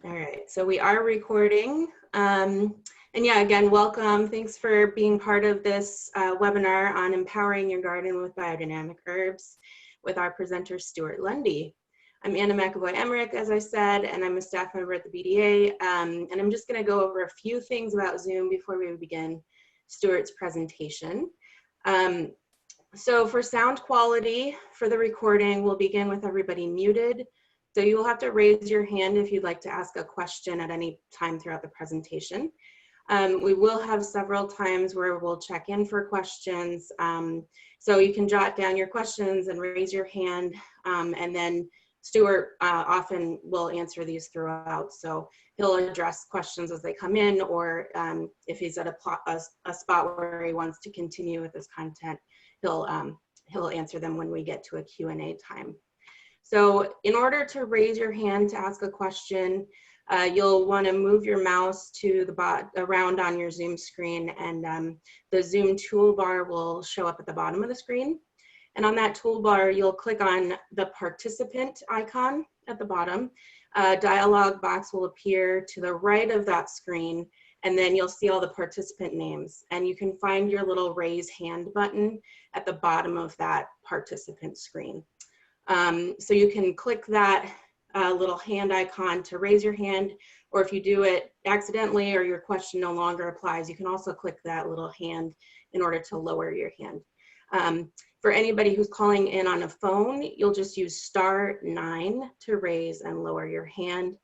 All right, so we are recording. And yeah, again, welcome. Thanks for being part of this webinar on empowering your garden with biodynamic herbs with our presenter, Stuart Lundy. I'm Anna McAvoy-Emmerich, as I said, and I'm a staff member at the BDA. And I'm just gonna go over a few things about Zoom before we begin Stuart's presentation. So for sound quality for the recording, we'll begin with everybody muted. So you will have to raise your hand if you'd like to ask a question at any time throughout the presentation. We will have several times where we'll check in for questions. So you can jot down your questions and raise your hand, and then Stuart often will answer these throughout. So he'll address questions as they come in, or if he's at a spot where he wants to continue with this content, he'll answer them when we get to a Q&A time. So in order to raise your hand to ask a question, you'll want to move your mouse to the around on your Zoom screen, and the Zoom toolbar will show up at the bottom of the screen. And on that toolbar, you'll click on the participant icon at the bottom. A dialog box will appear to the right of that screen, and then you'll see all the participant names. And you can find your little raise hand button at the bottom of that participant screen. So you can click that little hand icon to raise your hand, or if you do it accidentally or your question no longer applies, you can also click that little hand in order to lower your hand. For anybody who's calling in on a phone, you'll just use *9 to raise and lower your hand.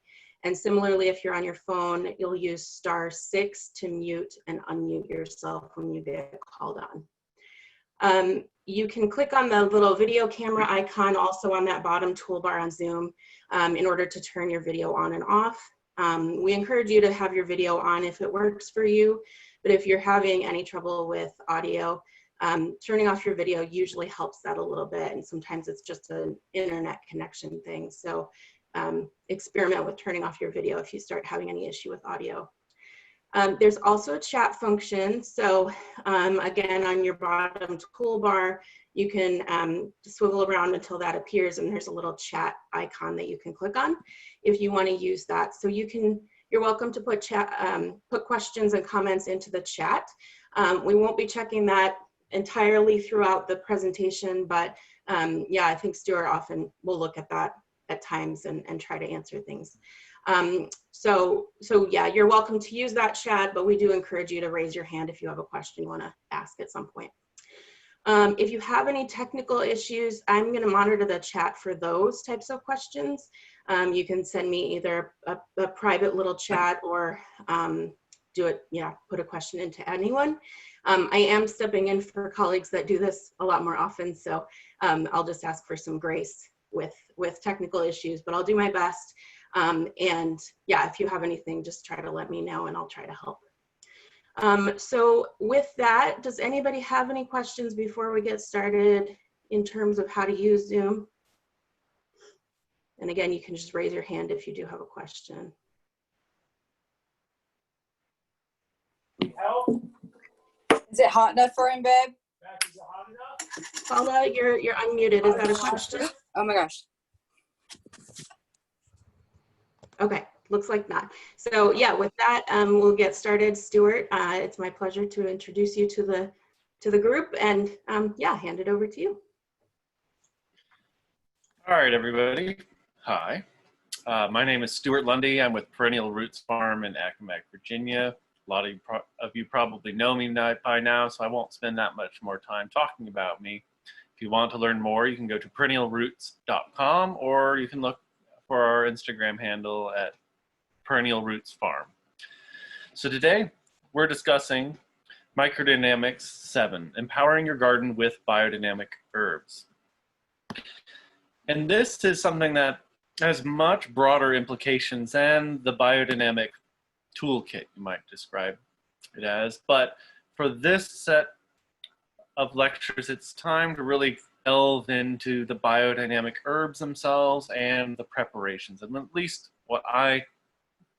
And similarly, if you're on your phone, you'll use *6 to mute and unmute yourself when you get called on. You can click on the little video camera icon also on that bottom toolbar on Zoom in order to turn your video on and off. We encourage you to have your video on if it works for you, but if you're having any trouble with audio, turning off your video usually helps that a little bit, and sometimes it's just an internet connection thing. So experiment with turning off your video if you start having any issue with audio. There's also a chat function. So again, on your bottom toolbar, you can swivel around until that appears, and there's a little chat icon that you can click on if you want to use that. So you're welcome to put questions and comments into the chat. We won't be checking that entirely throughout the presentation, but yeah, I think Stuart often will look at that at times and try to answer things. So yeah, you're welcome to use that chat, but we do encourage you to raise your hand if you have a question you want to ask at some point. If you have any technical issues, I'm going to monitor the chat for those types of questions. You can send me either a private little chat or put a question into anyone. I am stepping in for colleagues that do this a lot more often, so I'll just ask for some grace with technical issues, but I'll do my best. And yeah, if you have anything, just try to let me know and I'll try to help. So with that, does anybody have any questions before we get started in terms of how to use Zoom? And again, you can just raise your hand if you do have a question. Is it hot enough for him, babe? Is it hot enough? Paula, you're unmuted. Is that a question? Oh my gosh. Okay, looks like not. So yeah, with that, we'll get started. Stuart, it's my pleasure to introduce you to the group, and yeah, hand it over to you. All right, everybody. Hi. My name is Stuart Lundy. I'm with Perennial Roots Farm in Accomack, Virginia. A lot of you probably know me by now, so I won't spend that much more time talking about me. If you want to learn more, you can go to perennialroots.com, or you can look for our Instagram handle at Perennial Roots Farm. So today we're discussing Microdynamics 7, empowering your garden with biodynamic herbs. And this is something that has much broader implications than the biodynamic toolkit you might describe it as. But for this set of lectures, it's time to really delve into the biodynamic herbs themselves and the preparations, and at least what I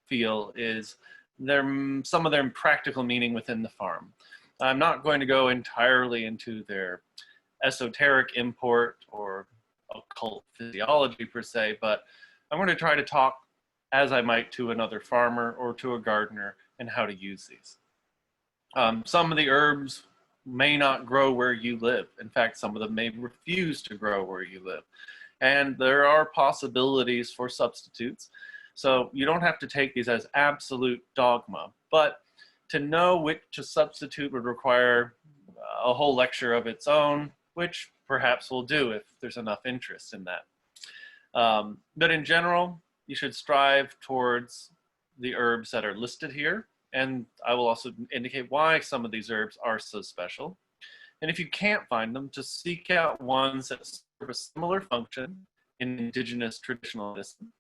feel is some of their practical meaning within the farm. I'm not going to go entirely into their esoteric import or occult physiology per se, but I'm going to try to talk as I might to another farmer or to a gardener, and how to use these. Some of the herbs may not grow where you live. In fact, some of them may refuse to grow where you live. And there are possibilities for substitutes. So you don't have to take these as absolute dogma, but to know which to substitute would require a whole lecture of its own, which perhaps we'll do if there's enough interest in that. But in general, you should strive towards the herbs that are listed here. And I will also indicate why some of these herbs are so special. And if you can't find them, just seek out ones that serve a similar function in indigenous traditional medicine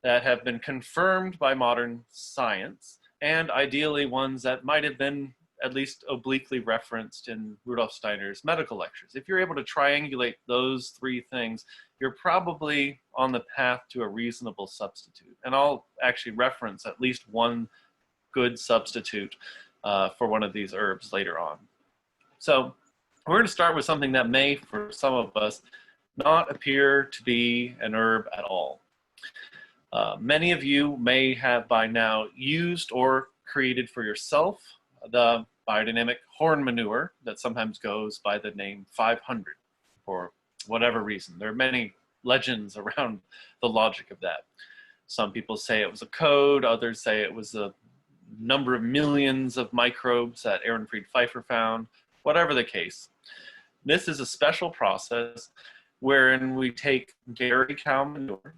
that have been confirmed by modern science, and ideally ones that might have been at least obliquely referenced in Rudolf Steiner's medical lectures. If you're able to triangulate those three things, you're probably on the path to a reasonable substitute. And I'll actually reference at least one good substitute for one of these herbs later on. So we're going to start with something that may, for some of us, not appear to be an herb at all. Many of you may have by now used or created for yourself the biodynamic horn manure that sometimes goes by the name 500 for whatever reason. There are many legends around the logic of that. Some people say it was a code, others say it was a number of millions of microbes that Aaron Fried Pfeiffer found. Whatever the case, this is a special process wherein we take dairy cow manure,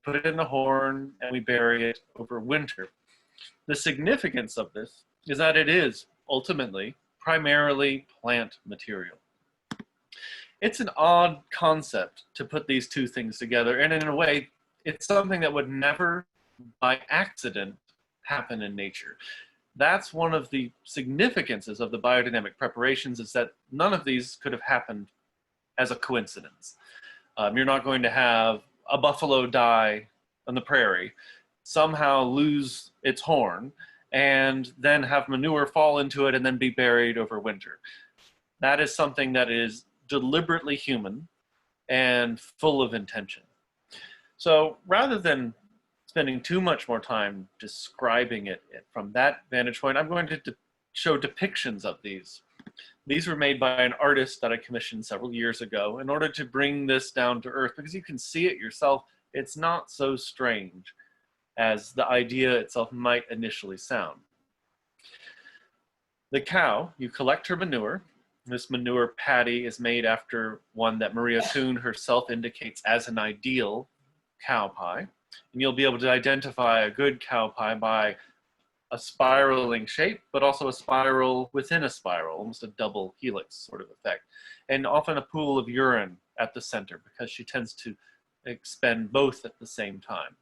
put it in the horn, and we bury it over winter. The significance of this is that it is ultimately primarily plant material. It's an odd concept to put these two things together, and in a way, it's something that would never by accident happen in nature. That's one of the significances of the biodynamic preparations, is that none of these could have happened as a coincidence. You're not going to have a buffalo die on the prairie, somehow lose its horn, and then have manure fall into it and then be buried over winter. That is something that is deliberately human and full of intention. So rather than spending too much more time describing it from that vantage point, I'm going to show depictions of these. These were made by an artist that I commissioned several years ago in order to bring this down to earth, because you can see it yourself. It's not so strange as the idea itself might initially sound. The cow, you collect her manure. This manure patty is made after one that Maria Kuhn herself indicates as an ideal cow pie. And you'll be able to identify a good cow pie by a spiraling shape, but also a spiral within a spiral, almost a double helix sort of effect. And often a pool of urine at the center, because she tends to expend both at the same time.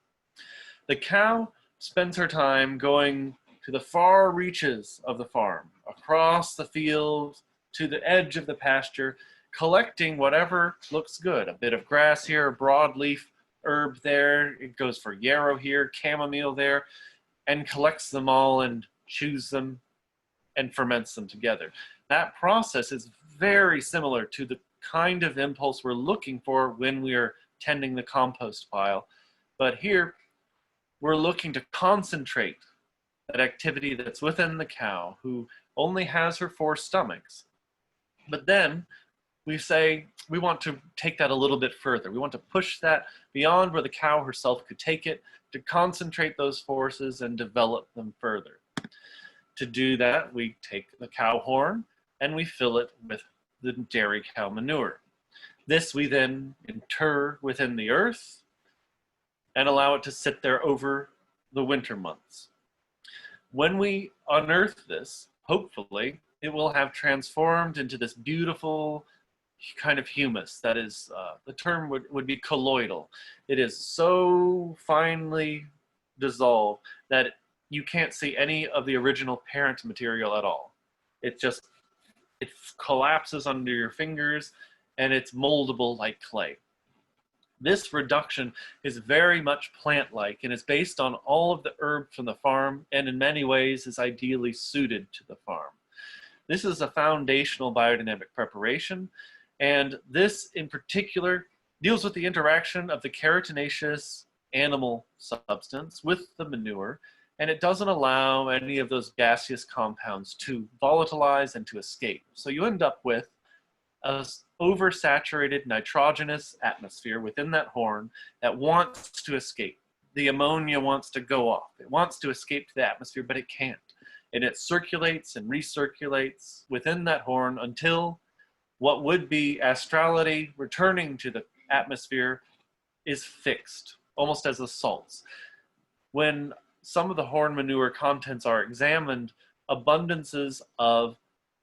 The cow spends her time going to the far reaches of the farm, across the field, to the edge of the pasture, collecting whatever looks good. A bit of grass here, a broadleaf herb there, it goes for yarrow here, chamomile there, and collects them all and chews them and ferments them together. That process is very similar to the kind of impulse we're looking for when we are tending the compost pile. But here, we're looking to concentrate that activity that's within the cow, who only has her 4 stomachs. But then we say we want to take that a little bit further. We want to push that beyond where the cow herself could take it, to concentrate those forces and develop them further. To do that, we take the cow horn and we fill it with the dairy cow manure. This we then inter within the earth and allow it to sit there over the winter months. When we unearth this, hopefully, it will have transformed into this beautiful kind of humus that is, the term would be colloidal. It is so finely dissolved that you can't see any of the original parent material at all. It collapses under your fingers and it's moldable like clay. This reduction is very much plant-like and is based on all of the herbs from the farm, and in many ways is ideally suited to the farm. This is a foundational biodynamic preparation, and this in particular deals with the interaction of the keratinaceous animal substance with the manure, and it doesn't allow any of those gaseous compounds to volatilize and to escape. So you end up with an oversaturated nitrogenous atmosphere within that horn that wants to escape. The ammonia wants to go off. It wants to escape to the atmosphere, but it can't. And it circulates and recirculates within that horn until what would be astrality returning to the atmosphere is fixed, almost as the salts. When some of the horn manure contents are examined, abundances of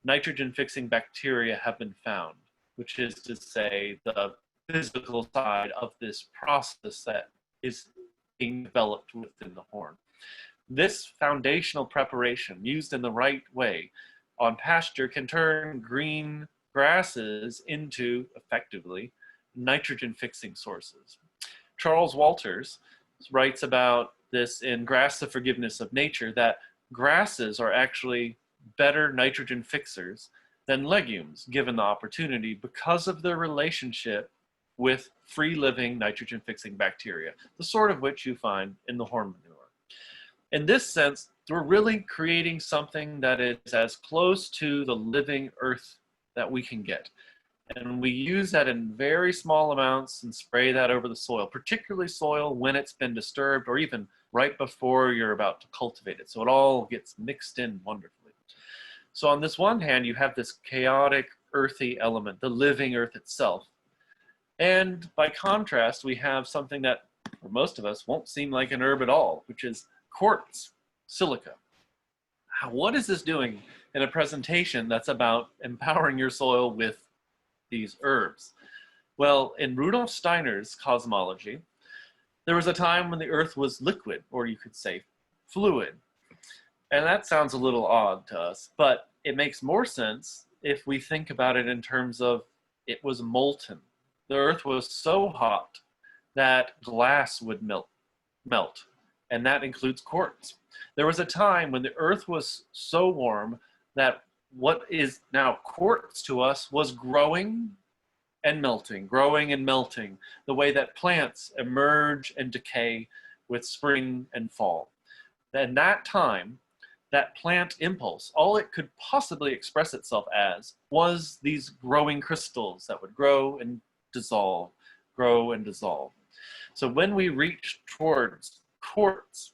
nitrogen-fixing bacteria have been found, which is to say the physical side of this process that is being developed within the horn. This foundational preparation, used in the right way on pasture, can turn green grasses into, effectively, nitrogen-fixing sources. Charles Walters writes about this in Grass, the Forgiveness of Nature, that grasses are actually better nitrogen fixers than legumes given the opportunity because of their relationship with free-living nitrogen-fixing bacteria, the sort of which you find in the horn manure. In this sense, we're really creating something that is as close to the living earth that we can get. And we use that in very small amounts and spray that over the soil, particularly soil when it's been disturbed or even right before you're about to cultivate it. So it all gets mixed in wonderfully. So on this one hand, you have this chaotic, earthy element, the living earth itself. And by contrast, we have something that for most of us won't seem like an herb at all, which is quartz, silica. What is this doing in a presentation that's about empowering your soil with these herbs? Well, in Rudolf Steiner's cosmology, there was a time when the earth was liquid, or you could say fluid. And that sounds a little odd to us, but it makes more sense if we think about it in terms of it was molten. The earth was so hot that glass would melt, and that includes quartz. There was a time when the earth was so warm that what is now quartz to us was growing and melting, the way that plants emerge and decay with spring and fall. In that time, that plant impulse, all it could possibly express itself as was these growing crystals that would grow and dissolve, grow and dissolve. So when we reach towards quartz,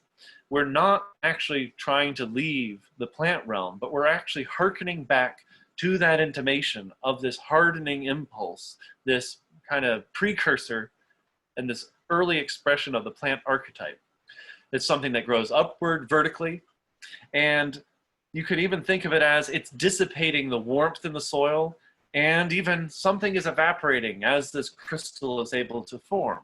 we're not actually trying to leave the plant realm, but we're actually hearkening back to that intimation of this hardening impulse, this kind of precursor and this early expression of the plant archetype. It's something that grows upward vertically, and you could even think of it as it's dissipating the warmth in the soil, and even something is evaporating as this crystal is able to form.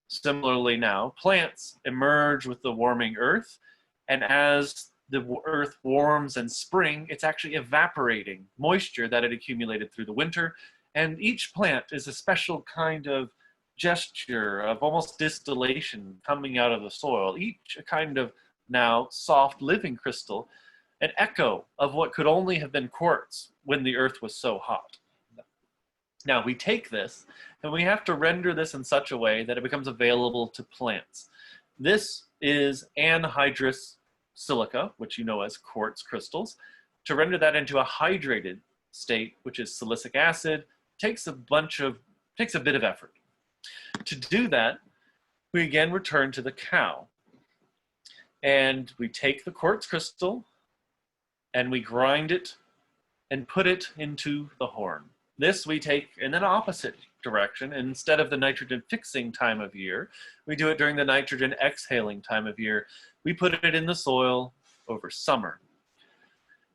Similarly now, plants emerge with the warming earth, and as the earth warms in spring, it's actually evaporating moisture that had accumulated through the winter, and each plant is a special kind of gesture of almost distillation coming out of the soil, each a kind of now soft living crystal, an echo of what could only have been quartz when the earth was so hot. Now we take this and we have to render this in such a way that it becomes available to plants. This is anhydrous silica, which you know as quartz crystals. To render that into a hydrated state, which is silicic acid, takes a bit of effort. To do that, we again return to the cow. And we take the quartz crystal and we grind it and put it into the horn. This we take in an opposite direction. Instead of the nitrogen fixing time of year, we do it during the nitrogen exhaling time of year. We put it in the soil over summer.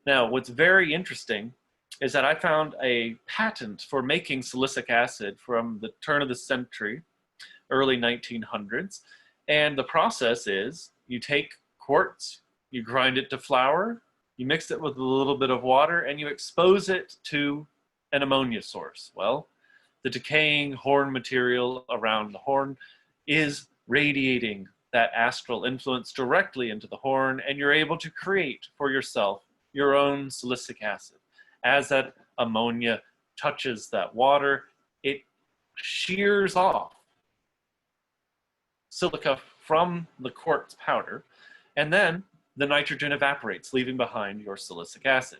Now, what's very interesting is that I found a patent for making silicic acid from the turn of the century, early 1900s. And the process is you take quartz, you grind it to flour, you mix it with a little bit of water, and you expose it to an ammonia source. Well, the decaying horn material around the horn is radiating that astral influence directly into the horn, and you're able to create for yourself your own silicic acid. As that ammonia touches that water, it shears off silica from the quartz powder, and then the nitrogen evaporates, leaving behind your silicic acid.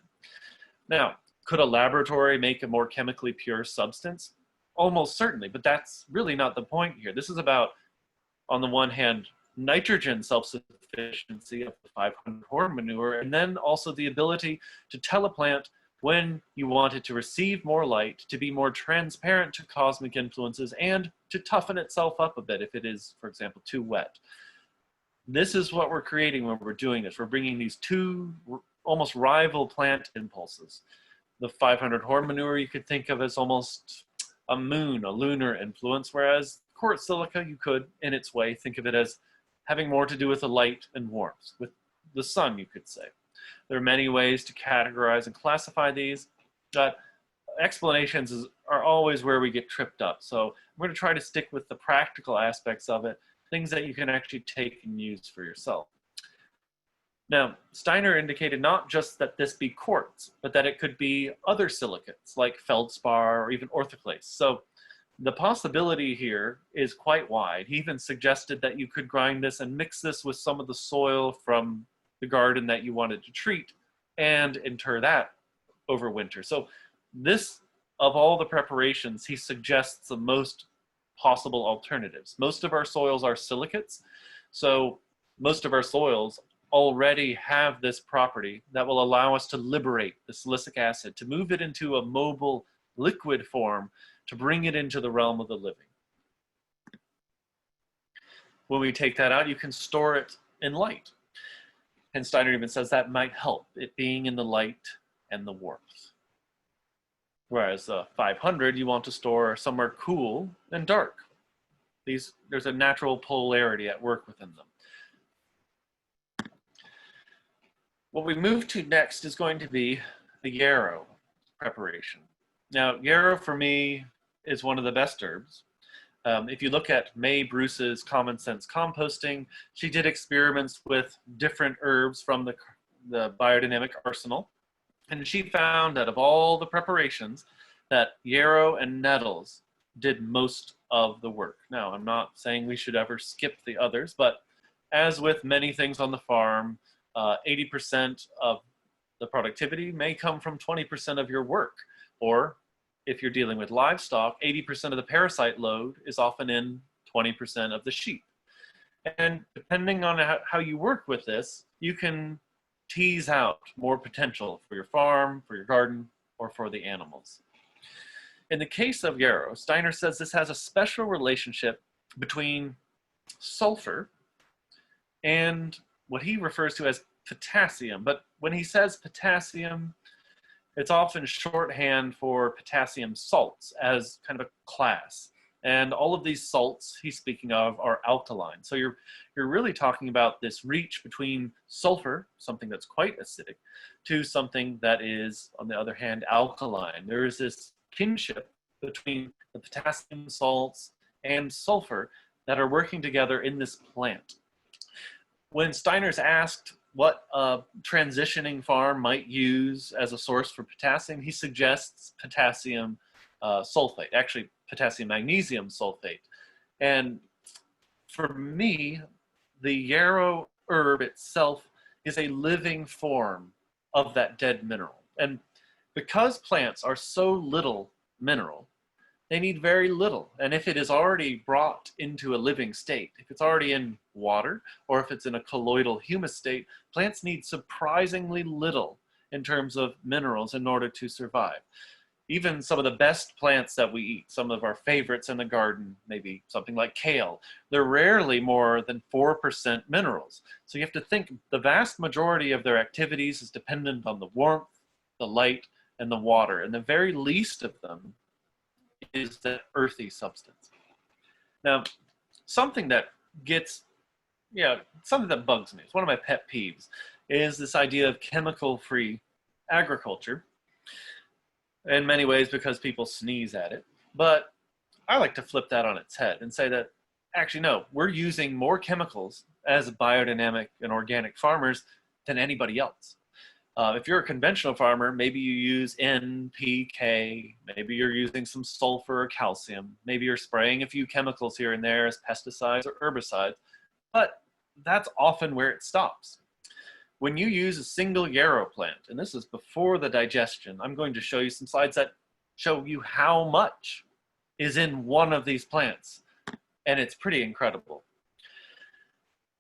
Now, could a laboratory make a more chemically pure substance? Almost certainly, but that's really not the point here. This is about, on the one hand, nitrogen self-sufficiency of the 500 horn manure, and then also the ability to tell a plant when you want it to receive more light, to be more transparent to cosmic influences, and to toughen itself up a bit if it is, for example, too wet. This is what we're creating when we're doing this. We're bringing these two almost rival plant impulses. The 500 horn manure you could think of as almost a moon, a lunar influence, whereas quartz silica, you could, in its way, think of it as having more to do with the light and warmth, with the sun, you could say. There are many ways to categorize and classify these, but explanations are always where we get tripped up. So I'm going to try to stick with the practical aspects of it, things that you can actually take and use for yourself. Now, Steiner indicated not just that this be quartz, but that it could be other silicates like feldspar or even orthoclase. So the possibility here is quite wide. He even suggested that you could grind this and mix this with some of the soil from the garden that you wanted to treat and inter that over winter. So this, of all the preparations, he suggests the most possible alternatives. Most of our soils are silicates, so most of our soils already have this property that will allow us to liberate the silicic acid, to move it into a mobile liquid form, to bring it into the realm of the living. When we take that out, you can store it in light. And Steiner even says that might help, it being in the light and the warmth. Whereas 500, you want to store somewhere cool and dark. There's a natural polarity at work within them. What we move to next is going to be the yarrow preparation. Now, yarrow for me is one of the best herbs. If you look at May Bruce's Common Sense Composting, she did experiments with different herbs from the biodynamic arsenal. And she found that of all the preparations, that yarrow and nettles did most of the work. Now, I'm not saying we should ever skip the others, but as with many things on the farm, 80% of the productivity may come from 20% of your work. Or if you're dealing with livestock, 80% of the parasite load is often in 20% of the sheep. And depending on how you work with this, you can tease out more potential for your farm, for your garden, or for the animals. In the case of yarrow, Steiner says this has a special relationship between sulfur and what he refers to as potassium. But when he says potassium, it's often shorthand for potassium salts as kind of a class. And all of these salts he's speaking of are alkaline. So you're really talking about this reach between sulfur, something that's quite acidic, to something that is, on the other hand, alkaline. There is this kinship between the potassium salts and sulfur that are working together in this plant. When Steiner's asked what a transitioning farm might use as a source for potassium, he suggests potassium sulfate, actually potassium magnesium sulfate. And for me, the yarrow herb itself is a living form of that dead mineral. And because plants are so little mineral, they need very little. And if it is already brought into a living state, if it's already in water, or if it's in a colloidal humus state, plants need surprisingly little in terms of minerals in order to survive. Even some of the best plants that we eat, some of our favorites in the garden, maybe something like kale, they're rarely more than 4% minerals. So you have to think the vast majority of their activities is dependent on the warmth, the light, and the water. And the very least of them is that earthy substance. Now, something that something that bugs me, it's one of my pet peeves, is this idea of chemical-free agriculture. In many ways because people sneeze at it. But I like to flip that on its head and say that, actually, no, we're using more chemicals as biodynamic and organic farmers than anybody else. If you're a conventional farmer, maybe you use NPK, maybe you're using some sulfur or calcium, maybe you're spraying a few chemicals here and there as pesticides or herbicides, but that's often where it stops. When you use a single yarrow plant, and this is before the digestion, I'm going to show you some slides that show you how much is in one of these plants, and it's pretty incredible.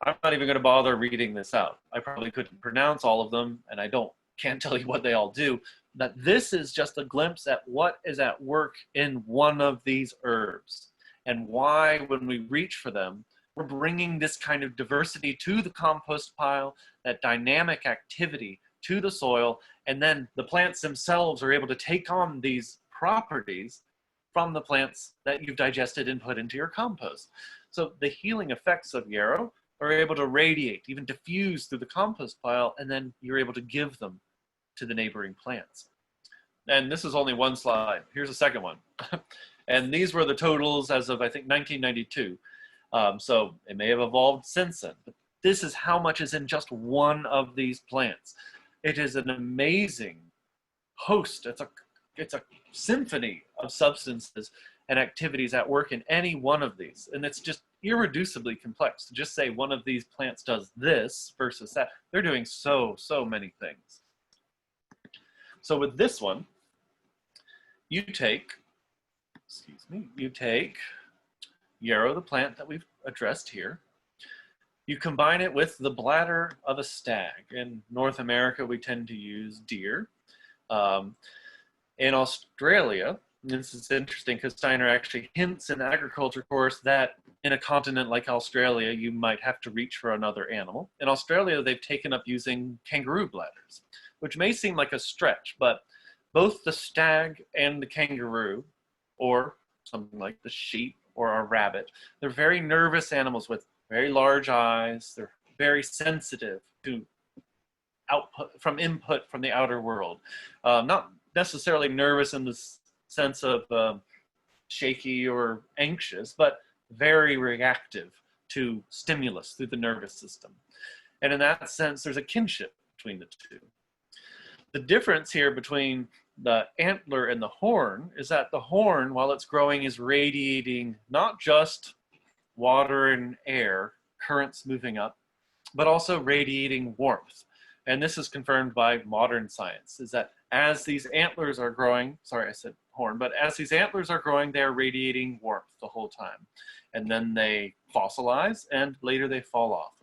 I'm not even going to bother reading this out. I probably couldn't pronounce all of them, and I can't tell you what they all do. But this is just a glimpse at what is at work in one of these herbs, and why when we reach for them, we're bringing this kind of diversity to the compost pile, that dynamic activity to the soil, and then the plants themselves are able to take on these properties from the plants that you've digested and put into your compost. So the healing effects of yarrow are able to radiate, even diffuse through the compost pile, and then you're able to give them to the neighboring plants. And this is only one slide. Here's a second one. And these were the totals as of, I think, 1992. So it may have evolved since then, but this is how much is in just one of these plants. It is an amazing host. It's a symphony of substances and activities at work in any one of these. And it's just irreducibly complex to just say one of these plants does this versus that. They're doing so many things. So with this one, you take yarrow, the plant that we've addressed here. You combine it with the bladder of a stag. In North America, we tend to use deer. In Australia, this is interesting because Steiner actually hints in the agriculture course that in a continent like Australia, you might have to reach for another animal. In Australia, they've taken up using kangaroo bladders, which may seem like a stretch, but both the stag and the kangaroo, or something like the sheep or a rabbit, they're very nervous animals with very large eyes. They're very sensitive to input from the outer world. Not necessarily nervous in the sense of shaky or anxious, but very reactive to stimulus through the nervous system. And in that sense, there's a kinship between the two. The difference here between the antler and the horn is that the horn, while it's growing, is radiating not just water and air, currents moving up, but also radiating warmth. And this is confirmed by modern science, is that as these antlers are growing, sorry, I said horn, but as these antlers are growing, they're radiating warmth the whole time. And then they fossilize and later they fall off.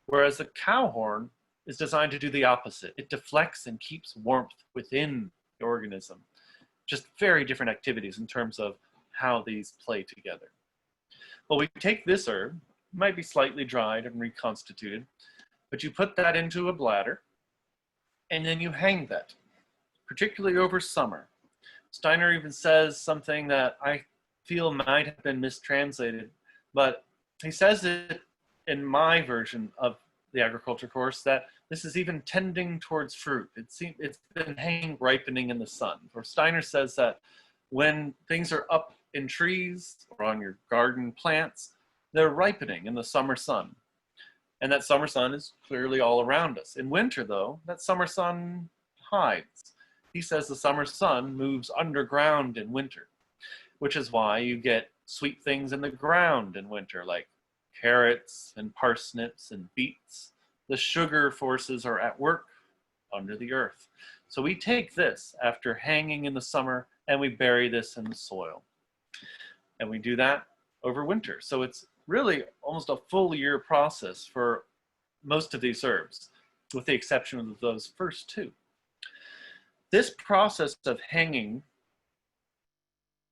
Whereas the cow horn is designed to do the opposite. It deflects and keeps warmth within the organism. Just very different activities in terms of how these play together. Well, we take this herb, might be slightly dried and reconstituted, but you put that into a bladder and then you hang that, particularly over summer. Steiner even says something that I feel might have been mistranslated, but he says it in my version of the agriculture course that this is even tending towards fruit. It's been hanging, ripening in the sun. Or Steiner says that when things are up in trees or on your garden plants, they're ripening in the summer sun. And that summer sun is clearly all around us. In winter, though, that summer sun hides. He says the summer sun moves underground in winter, which is why you get sweet things in the ground in winter, like carrots and parsnips and beets. The sugar forces are at work under the earth. So we take this after hanging in the summer and we bury this in the soil. And we do that over winter. So it's really almost a full year process for most of these herbs, with the exception of those first two. This process of hanging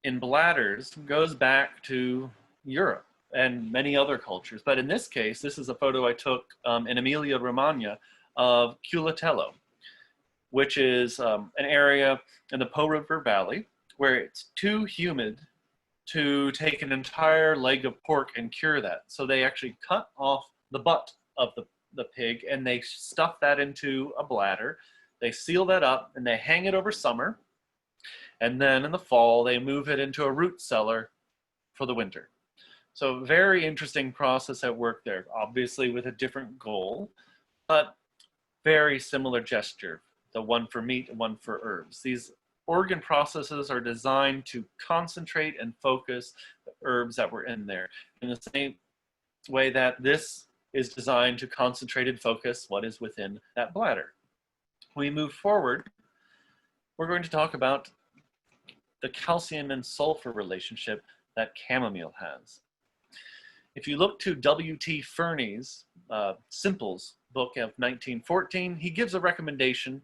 in bladders goes back to Europe and many other cultures. But in this case, this is a photo I took in Emilia-Romagna of Culatello, which is an area in the Po River Valley where it's too humid to take an entire leg of pork and cure that. So they actually cut off the butt of the pig and they stuff that into a bladder. They seal that up and they hang it over summer. And then in the fall, they move it into a root cellar for the winter. So very interesting process at work there, obviously with a different goal, but very similar gesture the one for meat and one for herbs. These organ processes are designed to concentrate and focus the herbs that were in there in the same way that this is designed to concentrate and focus what is within that bladder. When we move forward, we're going to talk about the calcium and sulfur relationship that chamomile has. If you look to W.T. Fernie's Simples book of 1914, he gives a recommendation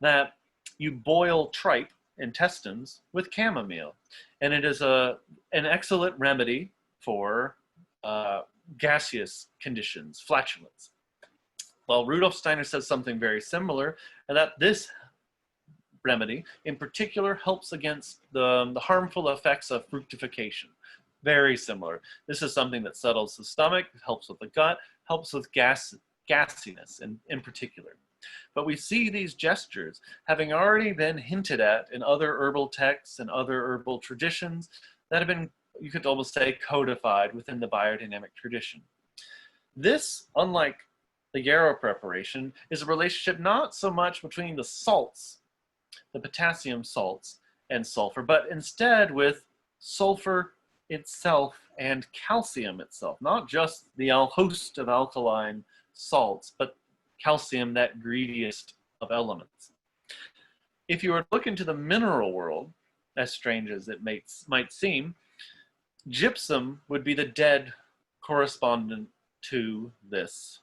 that you boil tripe intestines with chamomile, and it is an excellent remedy for gaseous conditions, flatulence. Well, Rudolf Steiner says something very similar, and that this remedy in particular helps against the harmful effects of fructification. Very similar. This is something that settles the stomach, helps with the gut, helps with gassiness in particular. But we see these gestures having already been hinted at in other herbal texts and other herbal traditions that have been, you could almost say, codified within the biodynamic tradition. This, unlike the yarrow preparation, is a relationship not so much between the salts, the potassium salts and sulfur, but instead with sulfur itself and calcium itself, not just the host of alkaline salts, but calcium, that greediest of elements. If you were to look into the mineral world, as strange as it might seem, gypsum would be the dead correspondent to this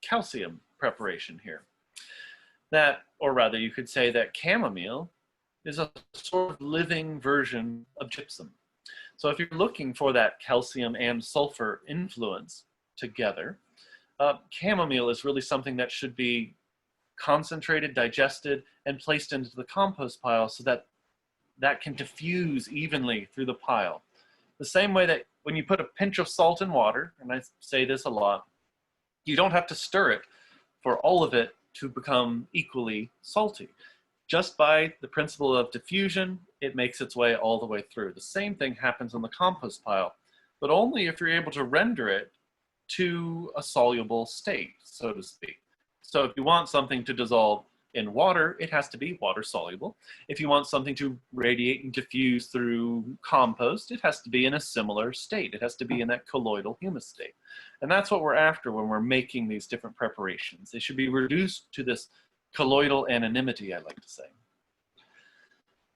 calcium preparation here. That, or rather you could say that chamomile is a sort of living version of gypsum. So if you're looking for that calcium and sulfur influence together, chamomile is really something that should be concentrated, digested, and placed into the compost pile so that that can diffuse evenly through the pile. The same way that when you put a pinch of salt in water, and I say this a lot, you don't have to stir it for all of it to become equally salty. Just by the principle of diffusion, it makes its way all the way through. The same thing happens on the compost pile, but only if you're able to render it to a soluble state, so to speak. So if you want something to dissolve in water, it has to be water soluble. If you want something to radiate and diffuse through compost, it has to be in a similar state. It has to be in that colloidal humus state. And that's what we're after when we're making these different preparations. They should be reduced to this colloidal anonymity, I like to say.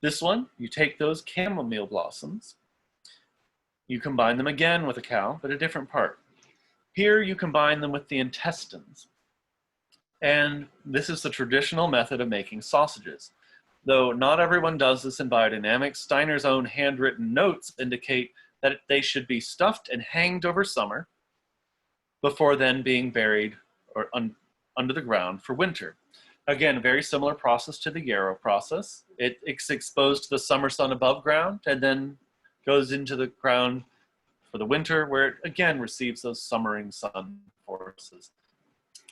This one, you take those chamomile blossoms, you combine them again with a cow, but a different part. Here you combine them with the intestines. And this is the traditional method of making sausages. Though not everyone does this in biodynamics, Steiner's own handwritten notes indicate that they should be stuffed and hanged over summer before then being buried or under the ground for winter. Again, very similar process to the yarrow process. It's exposed to the summer sun above ground and then goes into the ground for the winter, where it again receives those summering sun forces.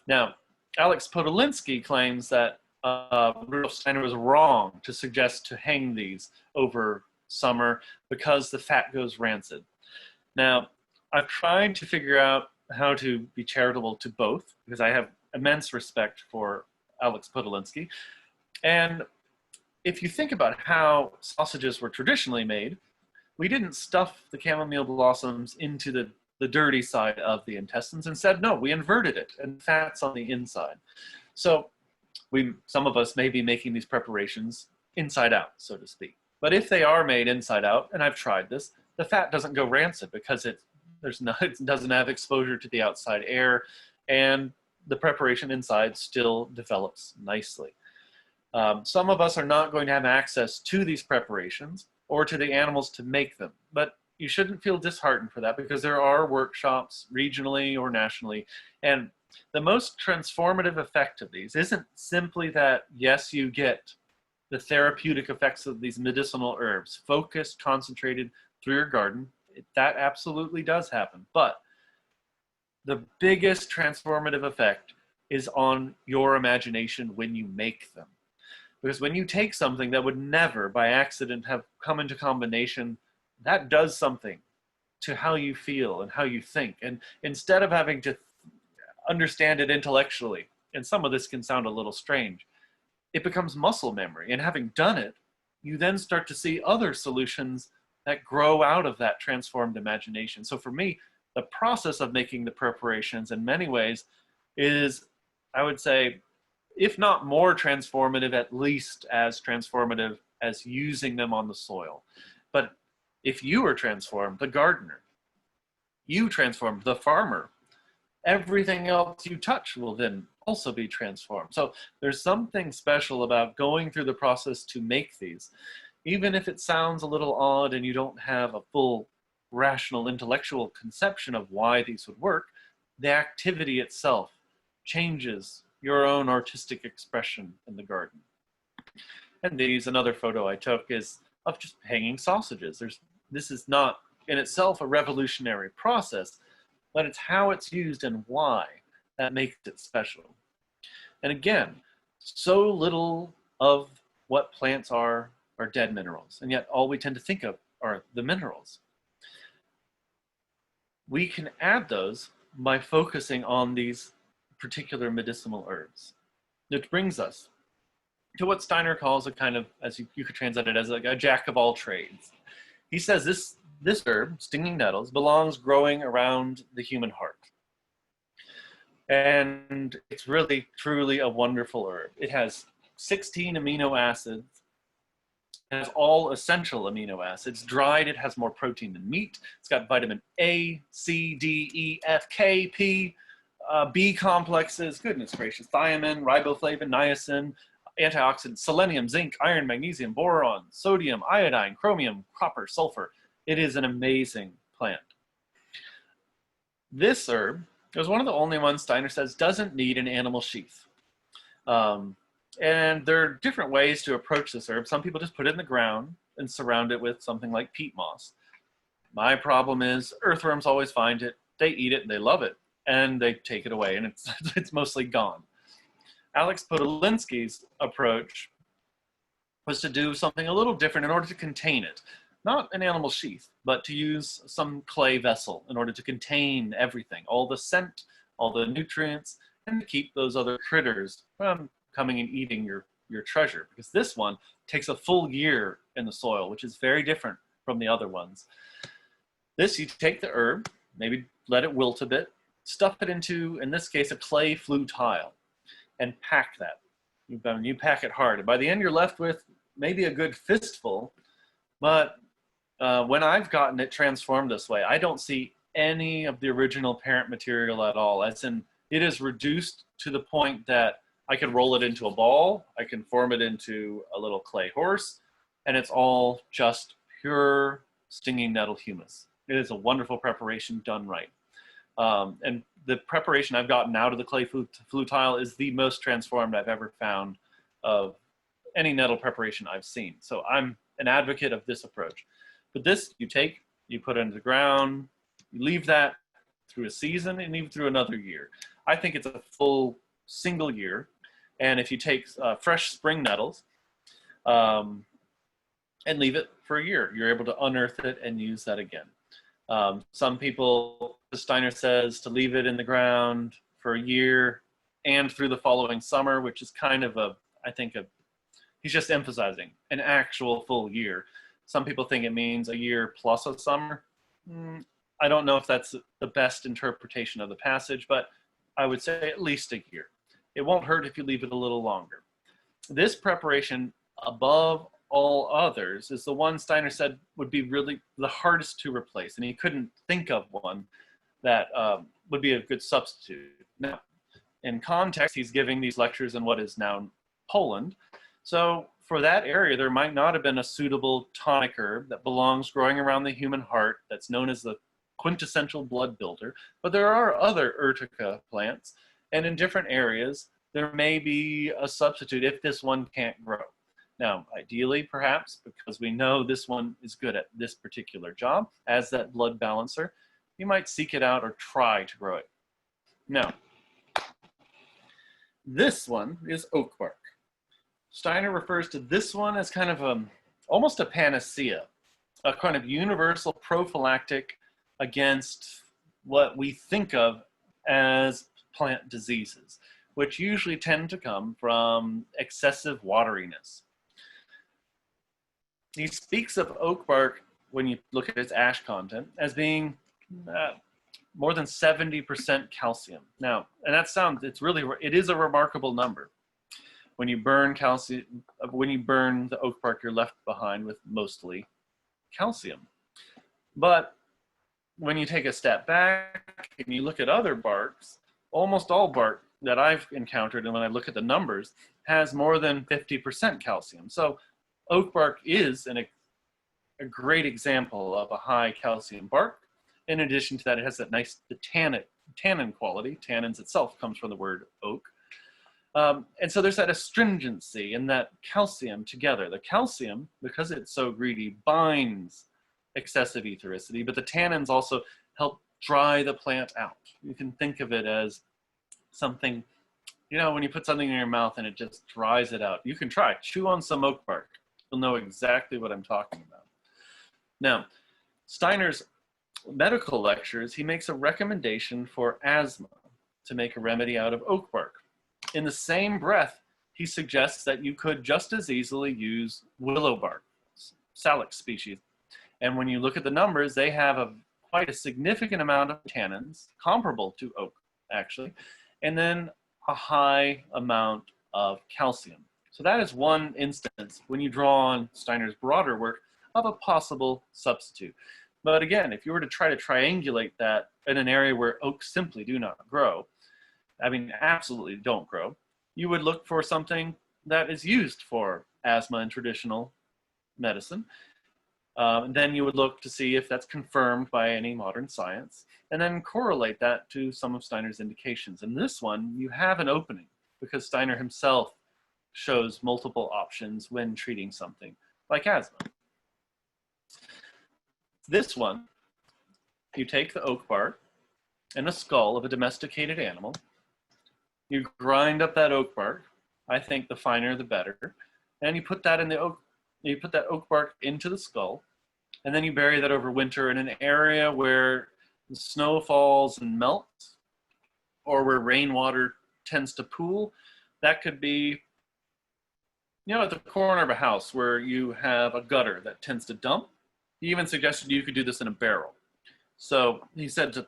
Now, Alex Podolinsky claims that Rudolf Steiner was wrong to suggest to hang these over summer because the fat goes rancid. Now, I've tried to figure out how to be charitable to both because I have immense respect for Alex Podolinsky. And if you think about how sausages were traditionally made, we didn't stuff the chamomile blossoms into the dirty side of the intestines. Instead, no, we inverted it, and fat's on the inside. So some of us may be making these preparations inside out, so to speak. But if they are made inside out, and I've tried this, the fat doesn't go rancid because it doesn't have exposure to the outside air, and the preparation inside still develops nicely. Some of us are not going to have access to these preparations or to the animals to make them, but you shouldn't feel disheartened for that because there are workshops regionally or nationally. And the most transformative effect of these isn't simply that, yes, you get the therapeutic effects of these medicinal herbs, focused, concentrated through your garden. That absolutely does happen. But the biggest transformative effect is on your imagination when you make them. Because when you take something that would never by accident have come into combination, that does something to how you feel and how you think. And instead of having to understand it intellectually, and some of this can sound a little strange, it becomes muscle memory. And having done it, you then start to see other solutions that grow out of that transformed imagination. So for me, the process of making the preparations in many ways is, I would say, if not more transformative, at least as transformative as using them on the soil. But if you are transformed, the gardener, you transformed, the farmer, everything else you touch will then also be transformed. So there's something special about going through the process to make these. Even if it sounds a little odd and you don't have a full rational intellectual conception of why these would work, the activity itself changes your own artistic expression in the garden. And another photo I took is of just hanging sausages. This is not in itself a revolutionary process, but it's how it's used and why that makes it special. And again, so little of what plants are dead minerals, and yet all we tend to think of are the minerals. We can add those by focusing on these particular medicinal herbs. Which brings us to what Steiner calls a kind of, as you could translate it as like a jack of all trades. He says this herb, stinging nettles, belongs growing around the human heart. And it's really, truly a wonderful herb. It has 16 amino acids. It has all essential amino acids. Dried, it has more protein than meat. It's got vitamin A, C, D, E, F, K, P, B complexes, goodness gracious, thiamine, riboflavin, niacin, antioxidants, selenium, zinc, iron, magnesium, boron, sodium, iodine, chromium, copper, sulfur. It is an amazing plant. This herb is one of the only ones Steiner says doesn't need an animal sheath. And there are different ways to approach this herb. Some people just put it in the ground and surround it with something like peat moss. My problem is earthworms always find it, they eat it, and they love it, and they take it away, and it's mostly gone. Alex Podolinsky's approach was to do something a little different in order to contain it. Not an animal sheath, but to use some clay vessel in order to contain everything, all the scent, all the nutrients, and to keep those other critters from coming and eating your treasure. Because this one takes a full year in the soil, which is very different from the other ones. This, you take the herb, maybe let it wilt a bit, stuff it into, in this case, a clay flue tile, and pack that. You pack it hard. And by the end, you're left with maybe a good fistful, but when I've gotten it transformed this way, I don't see any of the original parent material at all. As in, it is reduced to the point that I can roll it into a ball, I can form it into a little clay horse, and it's all just pure stinging nettle humus. It is a wonderful preparation done right. And the preparation I've gotten out of the clay flue tile is the most transformed I've ever found of any nettle preparation I've seen. So I'm an advocate of this approach. But this, you put it into the ground, you leave that through a season and even through another year. I think it's a full single year. And if you take fresh spring nettles and leave it for a year, you're able to unearth it and use that again. Some people, Steiner says, to leave it in the ground for a year and through the following summer, which is kind of he's just emphasizing an actual full year. Some people think it means a year plus a summer. I don't know if that's the best interpretation of the passage, but I would say at least a year. It won't hurt if you leave it a little longer. This preparation, above all others, is the one Steiner said would be really the hardest to replace, and he couldn't think of one that would be a good substitute. Now, in context, he's giving these lectures in what is now Poland. So for that area, there might not have been a suitable tonic herb that belongs growing around the human heart that's known as the quintessential blood builder. But there are other urtica plants, and in different areas, there may be a substitute if this one can't grow. Now, ideally, perhaps, because we know this one is good at this particular job as that blood balancer, you might seek it out or try to grow it. Now, this one is oak bark. Steiner refers to this one as kind of almost a panacea, a kind of universal prophylactic against what we think of as plant diseases. which usually tend to come from excessive wateriness. He speaks of oak bark, when you look at its ash content, as being more than 70% calcium. Now, and it is a remarkable number. When you burn the oak bark, you're left behind with mostly calcium. But when you take a step back and you look at other barks, almost all bark that I've encountered, and when I look at the numbers, has more than 50% calcium. So oak bark is a great example of a high calcium bark. In addition to that, it has that nice tannin quality. Tannins itself comes from the word oak. And so there's that astringency and that calcium together. The calcium, because it's so greedy, binds excessive ethericity, but the tannins also help dry the plant out. You can think of it as something, when you put something in your mouth and it just dries it out. You can try, chew on some oak bark. You'll know exactly what I'm talking about. Now, Steiner's medical lectures, he makes a recommendation for asthma to make a remedy out of oak bark. In the same breath, he suggests that you could just as easily use willow bark, Salix species. And when you look at the numbers, they have quite a significant amount of tannins, comparable to oak, actually, and then a high amount of calcium. So that is one instance, when you draw on Steiner's broader work, of a possible substitute. But again, if you were to try to triangulate that in an area where oaks simply do not grow, absolutely don't grow, you would look for something that is used for asthma in traditional medicine. And then you would look to see if that's confirmed by any modern science, and then correlate that to some of Steiner's indications. In this one, you have an opening, because Steiner himself shows multiple options when treating something like asthma. This one, you take the oak bark and a skull of a domesticated animal, you grind up that oak bark, I think the finer the better, and you put that oak bark into the skull, and then you bury that over winter in an area where the snow falls and melts, or where rainwater tends to pool. That could be, at the corner of a house where you have a gutter that tends to dump. He even suggested you could do this in a barrel. So he said to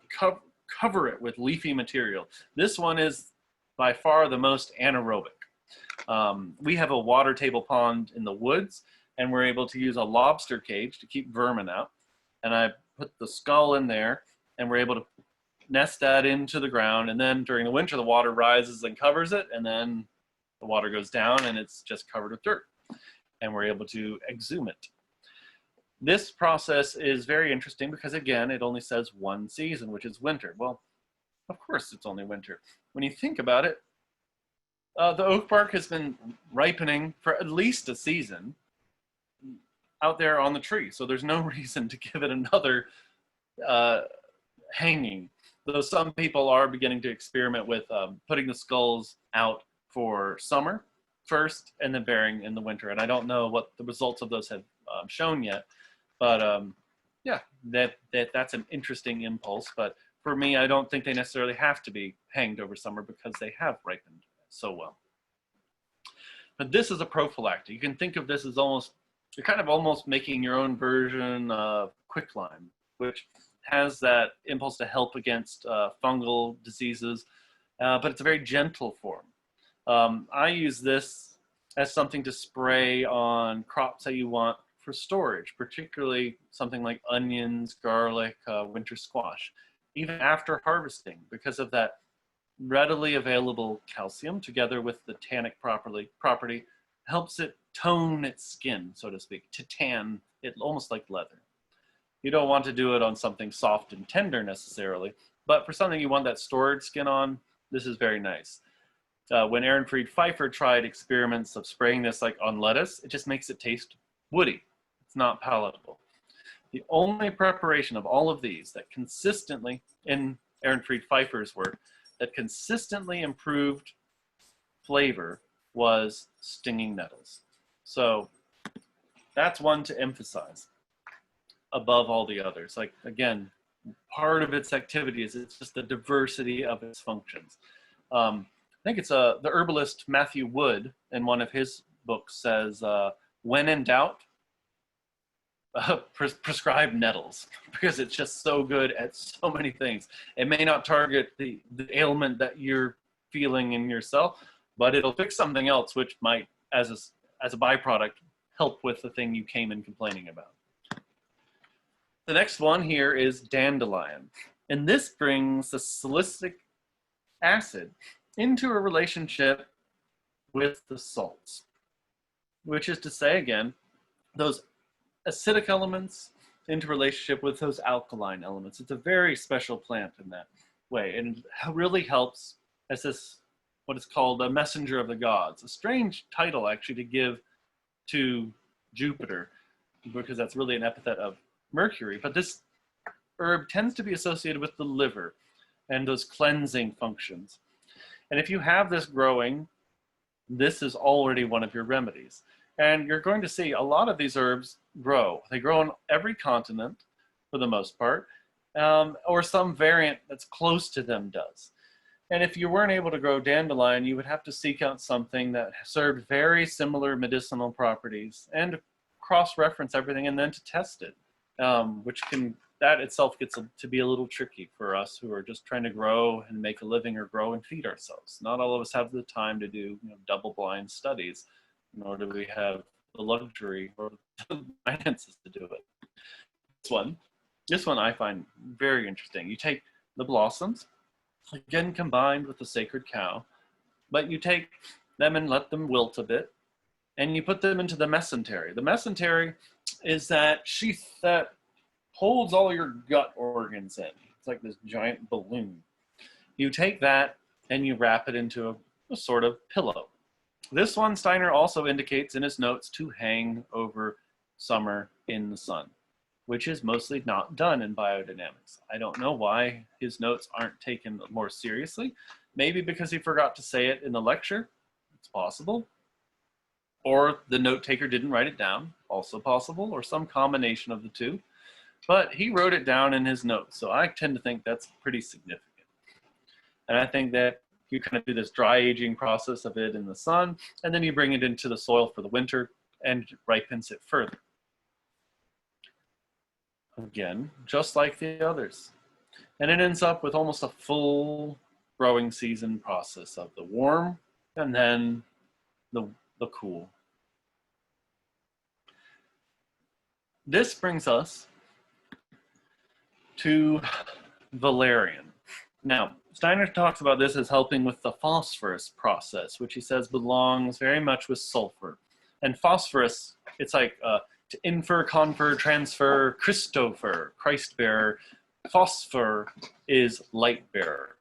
cover it with leafy material. This one is by far the most anaerobic. We have a water table pond in the woods, and we're able to use a lobster cage to keep vermin out. And I put the skull in there, and we're able to nest that into the ground. And then during the winter, the water rises and covers it, and then the water goes down and it's just covered with dirt. And we're able to exhume it. This process is very interesting because, again, it only says one season, which is winter. Well, of course it's only winter. When you think about it, the oak bark has been ripening for at least a season out there on the tree. So there's no reason to give it another hanging. Though some people are beginning to experiment with putting the skulls out for summer first and then burying in the winter. And I don't know what the results of those have shown yet. But yeah, that's an interesting impulse. But for me, I don't think they necessarily have to be hanged over summer because they have ripened so well. But this is a prophylactic. You can think of this as you're kind of almost making your own version of quicklime, which has that impulse to help against fungal diseases, but it's a very gentle form. I use this as something to spray on crops that you want for storage, particularly something like onions, garlic, winter squash, even after harvesting, because of that readily available calcium together with the tannic property helps it tone its skin, so to speak, to tan it almost like leather. You don't want to do it on something soft and tender necessarily, but for something you want that storage skin on, this is very nice. When Ehrenfried Pfeiffer tried experiments of spraying this like on lettuce, it just makes it taste woody. It's not palatable. The only preparation of all of these that consistently, in Ehrenfried Pfeiffer's work, that consistently improved flavor was stinging nettles. So that's one to emphasize above all the others. Like, again, part of its activity is it's just the diversity of its functions. think it's the herbalist Matthew Wood in one of his books says, when in doubt, prescribe nettles, because it's just so good at so many things. It may not target the ailment that you're feeling in yourself, but it'll fix something else, which might, as a byproduct, help with the thing you came in complaining about. The next one here is dandelion. And this brings the salicylic acid into a relationship with the salts, which is to say, again, those acidic elements into relationship with those alkaline elements. It's a very special plant in that way, and it really helps as this, what is called a messenger of the gods. A strange title, actually, to give to Jupiter, because that's really an epithet of Mercury. But this herb tends to be associated with the liver and those cleansing functions. And if you have this growing, this is already one of your remedies. And you're going to see a lot of these herbs grow. They grow on every continent, for the most part, or some variant that's close to them does. And if you weren't able to grow dandelion, you would have to seek out something that served very similar medicinal properties and cross-reference everything and then to test it, which can, that itself gets to be a little tricky for us who are just trying to grow and make a living or grow and feed ourselves. Not all of us have the time to do double-blind studies, nor do we have the luxury or the finances to do it. This one I find very interesting. You take the blossoms, again combined with the sacred cow, but you take them and let them wilt a bit, and you put them into the mesentery. The mesentery is that sheath that holds all your gut organs in. It's like this giant balloon. You take that and you wrap it into a sort of pillow. This one, Steiner also indicates in his notes to hang over summer in the sun, which is mostly not done in biodynamics. I don't know why his notes aren't taken more seriously. Maybe because he forgot to say it in the lecture. It's possible. Or the note taker didn't write it down. Also possible. Or some combination of the two. But he wrote it down in his notes. So I tend to think that's pretty significant. And I think that you kind of do this dry aging process of it in the sun, and then you bring it into the soil for the winter and ripens it further. Again, just like the others. And it ends up with almost a full growing season process of the warm and then the cool. This brings us to valerian. Now, Steiner talks about this as helping with the phosphorus process, which he says belongs very much with sulfur. And phosphorus, it's like to infer, confer, transfer, Christopher, Christ bearer. Phosphor is light bearer.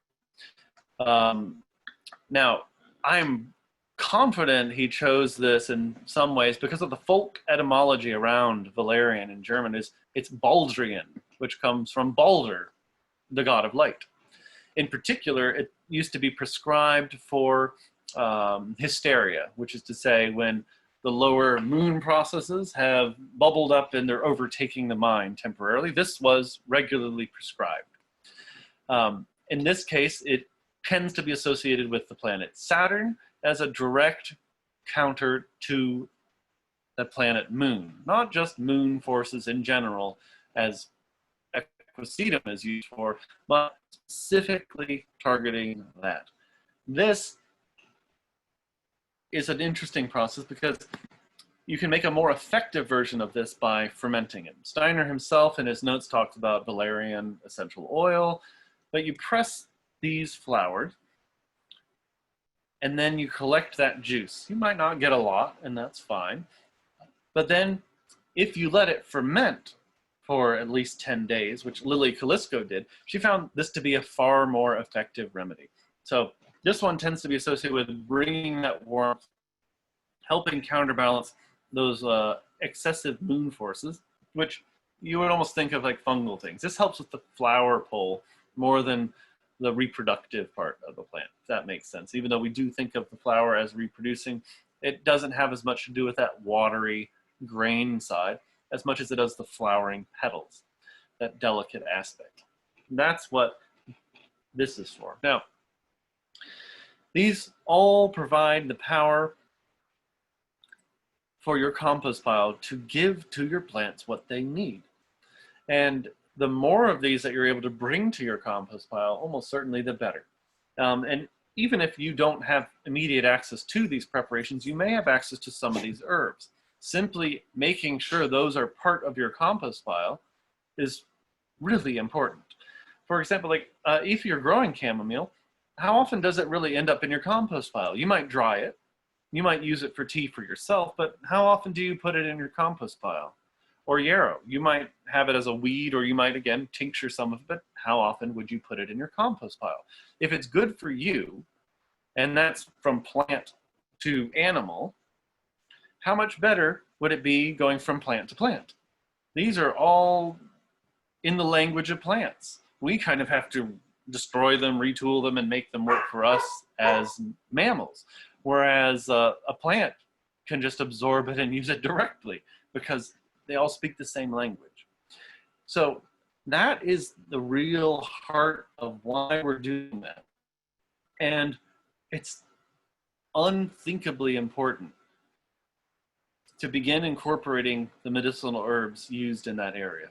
Now, I'm confident he chose this in some ways because of the folk etymology around valerian in German. It's Baldrian, which comes from Balder, the god of light. In particular, it used to be prescribed for hysteria, which is to say when the lower moon processes have bubbled up and they're overtaking the mind temporarily. This was regularly prescribed. In this case, it tends to be associated with the planet Saturn as a direct counter to the planet Moon, not just moon forces in general as equisetum is used for, but specifically targeting that. This is an interesting process because you can make a more effective version of this by fermenting it. Steiner himself in his notes talks about valerian essential oil, but you press these flowers and then you collect that juice. You might not get a lot, and that's fine. But then if you let it ferment for at least 10 days, which Lily Kalisko did, she found this to be a far more effective remedy. So this one tends to be associated with bringing that warmth, helping counterbalance those excessive moon forces, which you would almost think of like fungal things. This helps with the flower pole more than the reproductive part of the plant, if that makes sense. Even though we do think of the flower as reproducing, it doesn't have as much to do with that watery grain side as much as it does the flowering petals, that delicate aspect. That's what this is for. Now, These all provide the power for your compost pile to give to your plants what they need. And the more of these that you're able to bring to your compost pile, almost certainly the better. And even if you don't have immediate access to these preparations, you may have access to some of these herbs. Simply making sure those are part of your compost pile is really important. For example, like if you're growing chamomile, how often does it really end up in your compost pile? You might dry it, you might use it for tea for yourself, but how often do you put it in your compost pile? Or yarrow, you might have it as a weed, or you might, again, tincture some of it, but how often would you put it in your compost pile? If it's good for you, and that's from plant to animal, how much better would it be going from plant to plant? These are all in the language of plants. We kind of have to destroy them, retool them, and make them work for us as mammals. Whereas a plant can just absorb it and use it directly because they all speak the same language. So that is the real heart of why we're doing that. And it's unthinkably important to begin incorporating the medicinal herbs used in that area.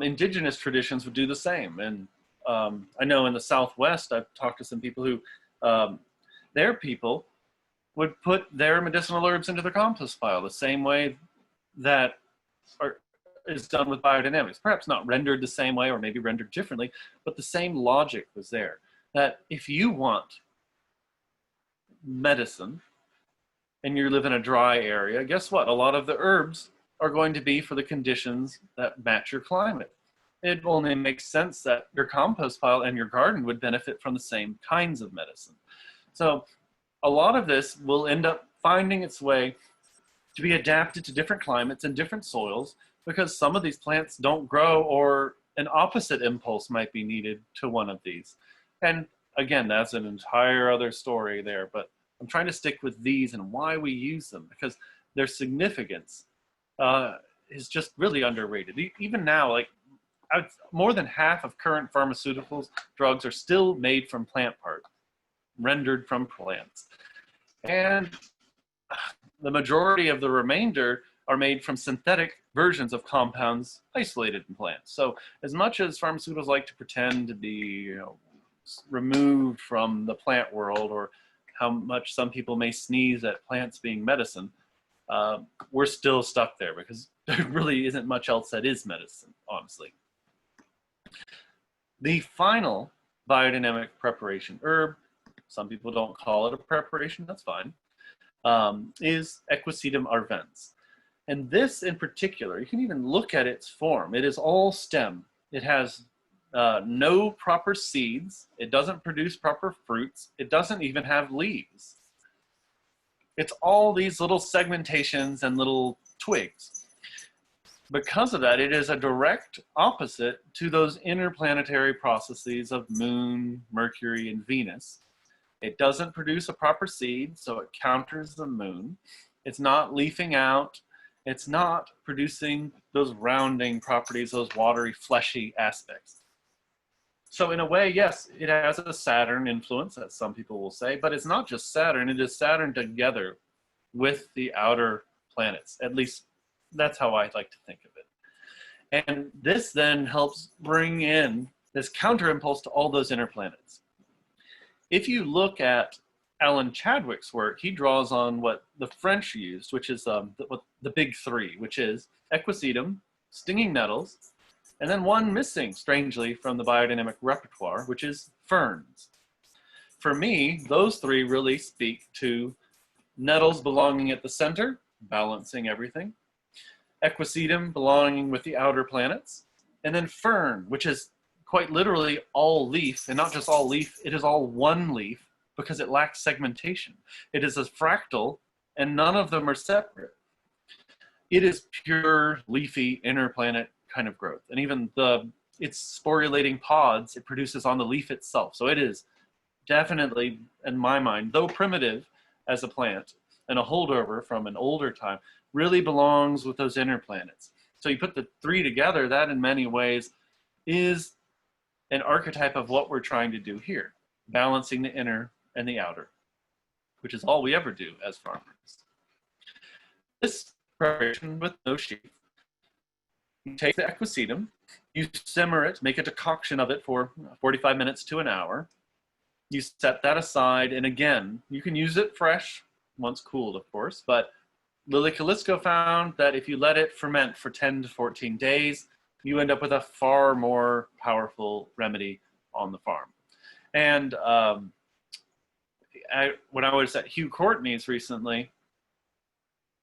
Indigenous traditions would do the same. And I know in the Southwest, I've talked to some people who, their people would put their medicinal herbs into their compost pile the same way that is done with biodynamics. Perhaps not rendered the same way, or maybe rendered differently, but the same logic was there. That if you want medicine and you live in a dry area, guess what? A lot of the herbs are going to be for the conditions that match your climate. It only makes sense that your compost pile and your garden would benefit from the same kinds of medicine. So a lot of this will end up finding its way to be adapted to different climates and different soils, because some of these plants don't grow, or an opposite impulse might be needed to one of these. And again, that's an entire other story there, but I'm trying to stick with these and why we use them, because their significance is just really underrated. Even now, like more than half of current pharmaceuticals, drugs are still made from plant parts, rendered from plants. And the majority of the remainder are made from synthetic versions of compounds isolated in plants. So as much as pharmaceuticals like to pretend to be, removed from the plant world, or how much some people may sneeze at plants being medicine, we're still stuck there because there really isn't much else that is medicine, honestly. The final biodynamic preparation herb, some people don't call it a preparation, that's fine, is Equisetum arvens. And this in particular, you can even look at its form. It is all stem. It has no proper seeds. It doesn't produce proper fruits. It doesn't even have leaves. It's all these little segmentations and little twigs. Because of that, it is a direct opposite to those interplanetary processes of Moon, Mercury, and Venus. It doesn't produce a proper seed, so it counters the Moon. It's not leafing out. It's not producing those rounding properties, those watery, fleshy aspects. So in a way, yes, it has a Saturn influence, as some people will say, but it's not just Saturn, it is Saturn together with the outer planets. At least that's how I like to think of it. And this then helps bring in this counter impulse to all those inner planets. If you look at Alan Chadwick's work, he draws on what the French used, which is the big three, which is Equisetum, stinging nettles, and then one missing, strangely, from the biodynamic repertoire, which is ferns. For me, those three really speak to nettles belonging at the center, balancing everything, Equisetum belonging with the outer planets, and then fern, which is quite literally all leaf, and not just all leaf, it is all one leaf, because it lacks segmentation. It is a fractal, and none of them are separate. It is pure leafy inner planet kind of growth. And even its sporulating pods it produces on the leaf itself. So it is definitely, in my mind, though primitive as a plant and a holdover from an older time, really belongs with those inner planets. So you put the three together, that in many ways is an archetype of what we're trying to do here, balancing the inner and the outer. which is all we ever do as farmers. This preparation with no sheath, you take the equisetum, you simmer it, make a decoction of it for 45 minutes to an hour. You set that aside, and again, you can use it fresh, once cooled, of course, but Lily Kalisko found that if you let it ferment for 10 to 14 days, you end up with a far more powerful remedy on the farm. And when I was at Hugh Courtney's recently,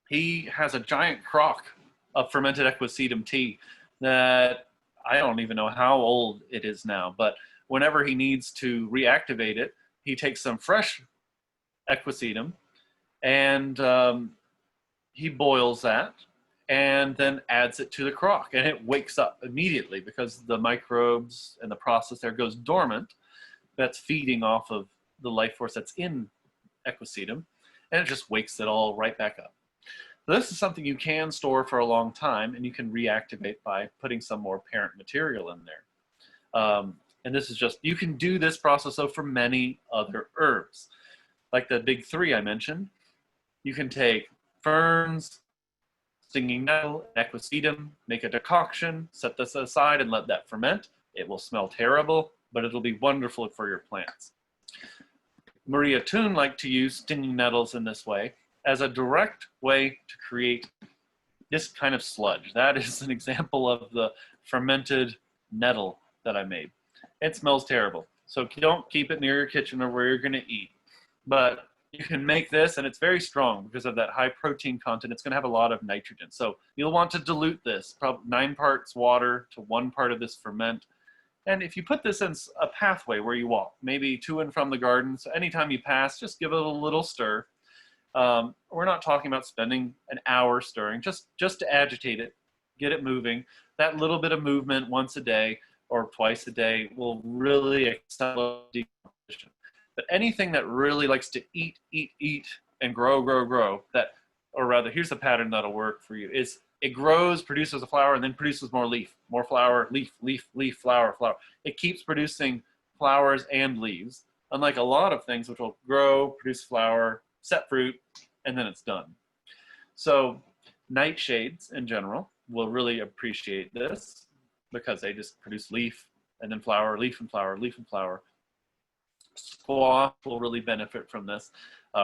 he has a giant crock of fermented equisetum tea that I don't even know how old it is now, but whenever he needs to reactivate it, he takes some fresh equisetum and he boils that and then adds it to the crock, and it wakes up immediately because the microbes and the process there goes dormant. That's feeding off of the life force that's in equisetum, and it just wakes it all right back up. So this is something you can store for a long time, and you can reactivate by putting some more parent material in there. And this is just, you can do this process though for many other herbs. Like the big three I mentioned, you can take ferns, stinging nettle, equisetum, make a decoction, set this aside and let that ferment. It will smell terrible, but it'll be wonderful for your plants. Maria Thun liked to use stinging nettles in this way as a direct way to create this kind of sludge. That is an example of the fermented nettle that I made. It smells terrible, so don't keep it near your kitchen or where you're going to eat. But you can make this, and it's very strong because of that high protein content. It's going to have a lot of nitrogen. So you'll want to dilute this, probably 9 parts water to 1 part of this ferment. And if you put this in a pathway where you walk, maybe to and from the garden, so anytime you pass, just give it a little stir. We're not talking about spending an hour stirring, just to agitate it, get it moving. That little bit of movement once a day or twice a day will really accelerate decomposition. But anything that really likes to eat, and grow, that, or rather, here's the pattern that'll work for you, is it grows, produces a flower, and then produces more leaf, more flower, leaf, flower. It keeps producing flowers and leaves, unlike a lot of things which will grow, produce flower, set fruit, and then it's done. So nightshades in general will really appreciate this because they just produce leaf and then flower, leaf and flower, leaf and flower. Squash will really benefit from this.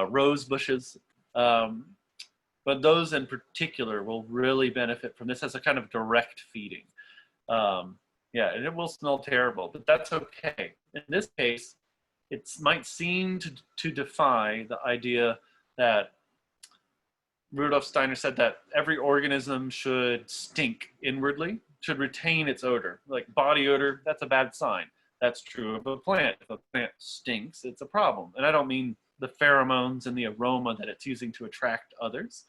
Rose bushes, but those in particular will really benefit from this as a kind of direct feeding. Yeah, and it will smell terrible, but that's okay. In this case, it might seem to defy the idea that Rudolf Steiner said that every organism should stink inwardly, should retain its odor. Like body odor, that's a bad sign. That's true of a plant. If a plant stinks, it's a problem. And I don't mean the pheromones and the aroma that it's using to attract others.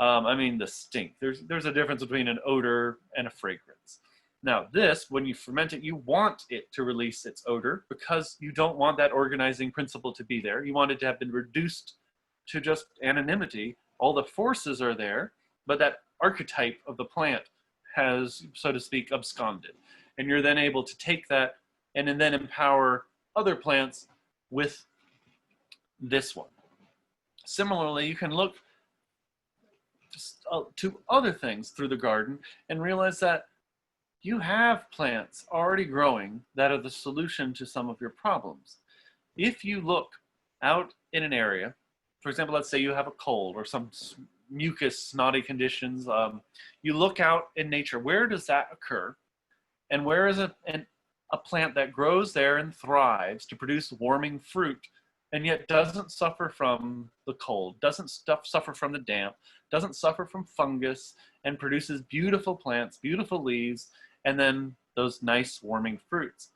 I mean the stink. There's a difference between an odor and a fragrance. Now this, when you ferment it, you want it to release its odor because you don't want that organizing principle to be there. You want it to have been reduced to just anonymity. All the forces are there, but that archetype of the plant has, so to speak, absconded. And you're then able to take that and then empower other plants with this one. Similarly, you can look to other things through the garden and realize that you have plants already growing that are the solution to some of your problems. If you look out in an area, for example, let's say you have a cold or some mucus, snotty conditions, you look out in nature, where does that occur? And where is a plant that grows there and thrives to produce warming fruit and yet doesn't suffer from the cold, doesn't suffer from the damp, doesn't suffer from fungus, and produces beautiful plants, beautiful leaves, and then those nice warming fruits?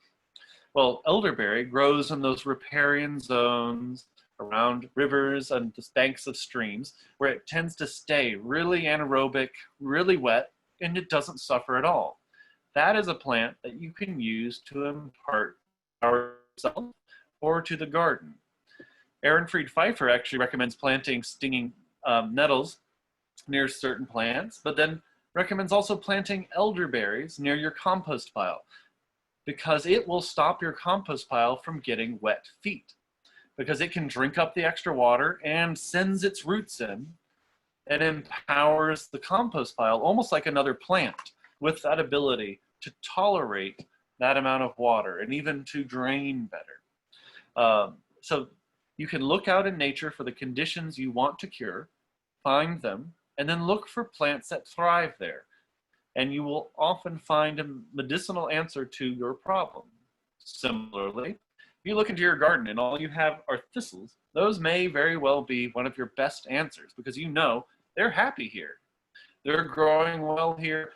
Well, elderberry grows in those riparian zones around rivers and the banks of streams where it tends to stay really anaerobic, really wet, and it doesn't suffer at all. That is a plant that you can use to impart yourself or to the garden. Aaron Fried Pfeiffer actually recommends planting stinging nettles near certain plants, but then recommends also planting elderberries near your compost pile because it will stop your compost pile from getting wet feet. because it can drink up the extra water and sends its roots in and empowers the compost pile almost like another plant with that ability to tolerate that amount of water and even to drain better. So you can look out in nature for the conditions you want to cure, find them, and then look for plants that thrive there. And you will often find a medicinal answer to your problem. Similarly, if you look into your garden and all you have are thistles, those may very well be one of your best answers because you know they're happy here. They're growing well here.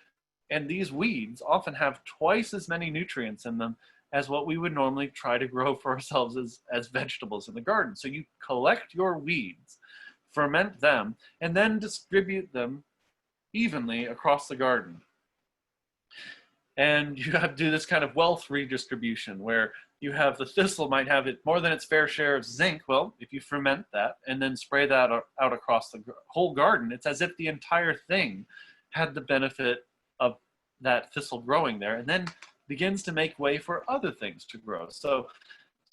And these weeds often have twice as many nutrients in them as what we would normally try to grow for ourselves as vegetables in the garden. So you collect your weeds, ferment them, and then distribute them evenly across the garden. And you have to do this kind of wealth redistribution where you have the thistle might have it more than its fair share of zinc. Well, if you ferment that and then spray that out across the whole garden, it's as if the entire thing had the benefit of that thistle growing there and then begins to make way for other things to grow. So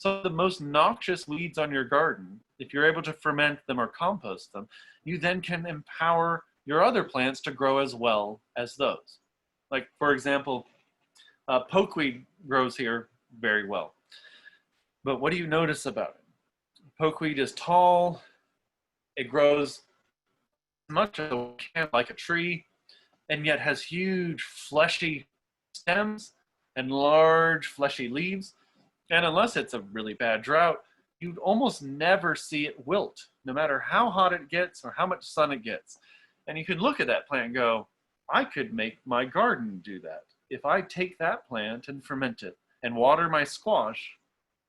the most noxious weeds on your garden, if you're able to ferment them or compost them, you then can empower your other plants to grow as well as those. Like, for example, pokeweed grows here very well. But what do you notice about it? Pokeweed is tall. It grows much as it can like a tree, and yet has huge fleshy stems and large fleshy leaves. And unless it's a really bad drought, you'd almost never see it wilt, no matter how hot it gets or how much sun it gets. And you can look at that plant and go, I could make my garden do that. If I take that plant and ferment it and water my squash,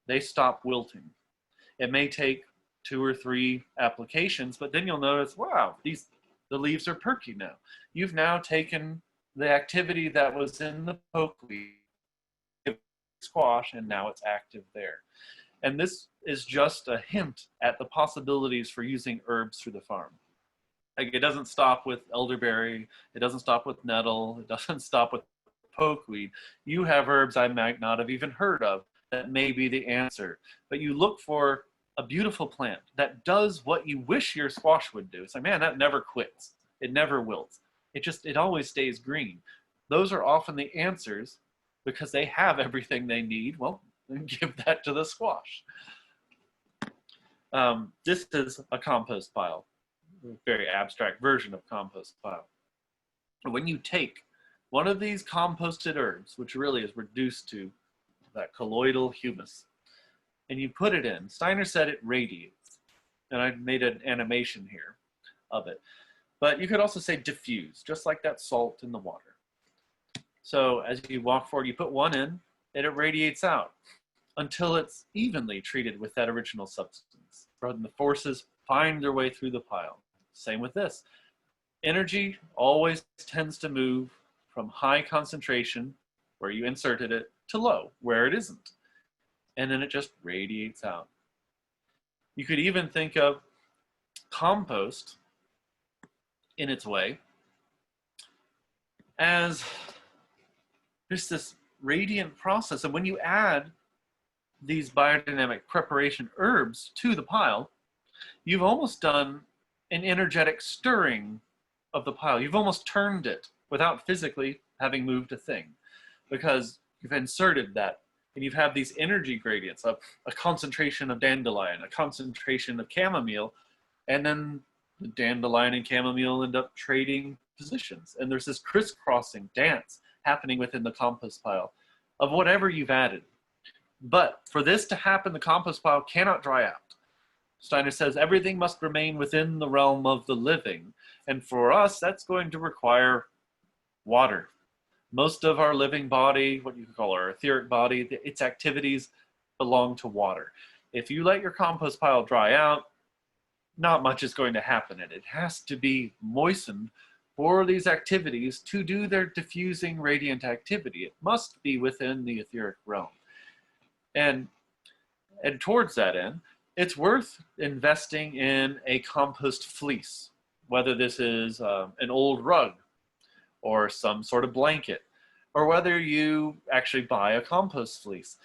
they stop wilting. It may take 2 or 3 applications, but then you'll notice, wow, the leaves are perky now. You've now taken the activity that was in the pokeweed squash, and now it's active there. And this is just a hint at the possibilities for using herbs through the farm. Like, it doesn't stop with elderberry, it doesn't stop with nettle, it doesn't stop with pokeweed. You have herbs I might not have even heard of that may be the answer. But you look for a beautiful plant that does what you wish your squash would do. It's like, man, that never quits. It never wilts. It always stays green. Those are often the answers because they have everything they need. Well, then give that to the squash. This is a compost pile, a very abstract version of compost pile. When you take one of these composted herbs, which really is reduced to that colloidal humus, and you put it in, Steiner said it radiates. And I made an animation here of it. But you could also say diffuse, just like that salt in the water. So as you walk forward, you put one in, and it radiates out until it's evenly treated with that original substance. Rather than the forces find their way through the pile. Same with this. Energy always tends to move from high concentration, where you inserted it, to low, where it isn't. And then it just radiates out. You could even think of compost in its way as just this radiant process. And when you add these biodynamic preparation herbs to the pile, you've almost done an energetic stirring of the pile. You've almost turned it without physically having moved a thing, because you've inserted that. And you've had these energy gradients of a concentration of dandelion, a concentration of chamomile, and then the dandelion and chamomile end up trading positions. And there's this crisscrossing dance happening within the compost pile of whatever you've added. But for this to happen, the compost pile cannot dry out. Steiner says everything must remain within the realm of the living. And for us, that's going to require water. Most of our living body, what you could call our etheric body, its activities belong to water. If you let your compost pile dry out, not much is going to happen. And it has to be moistened for these activities to do their diffusing radiant activity. It must be within the etheric realm. And towards that end, it's worth investing in a compost fleece, whether this is an old rug or some sort of blanket, or whether you actually buy a compost fleece.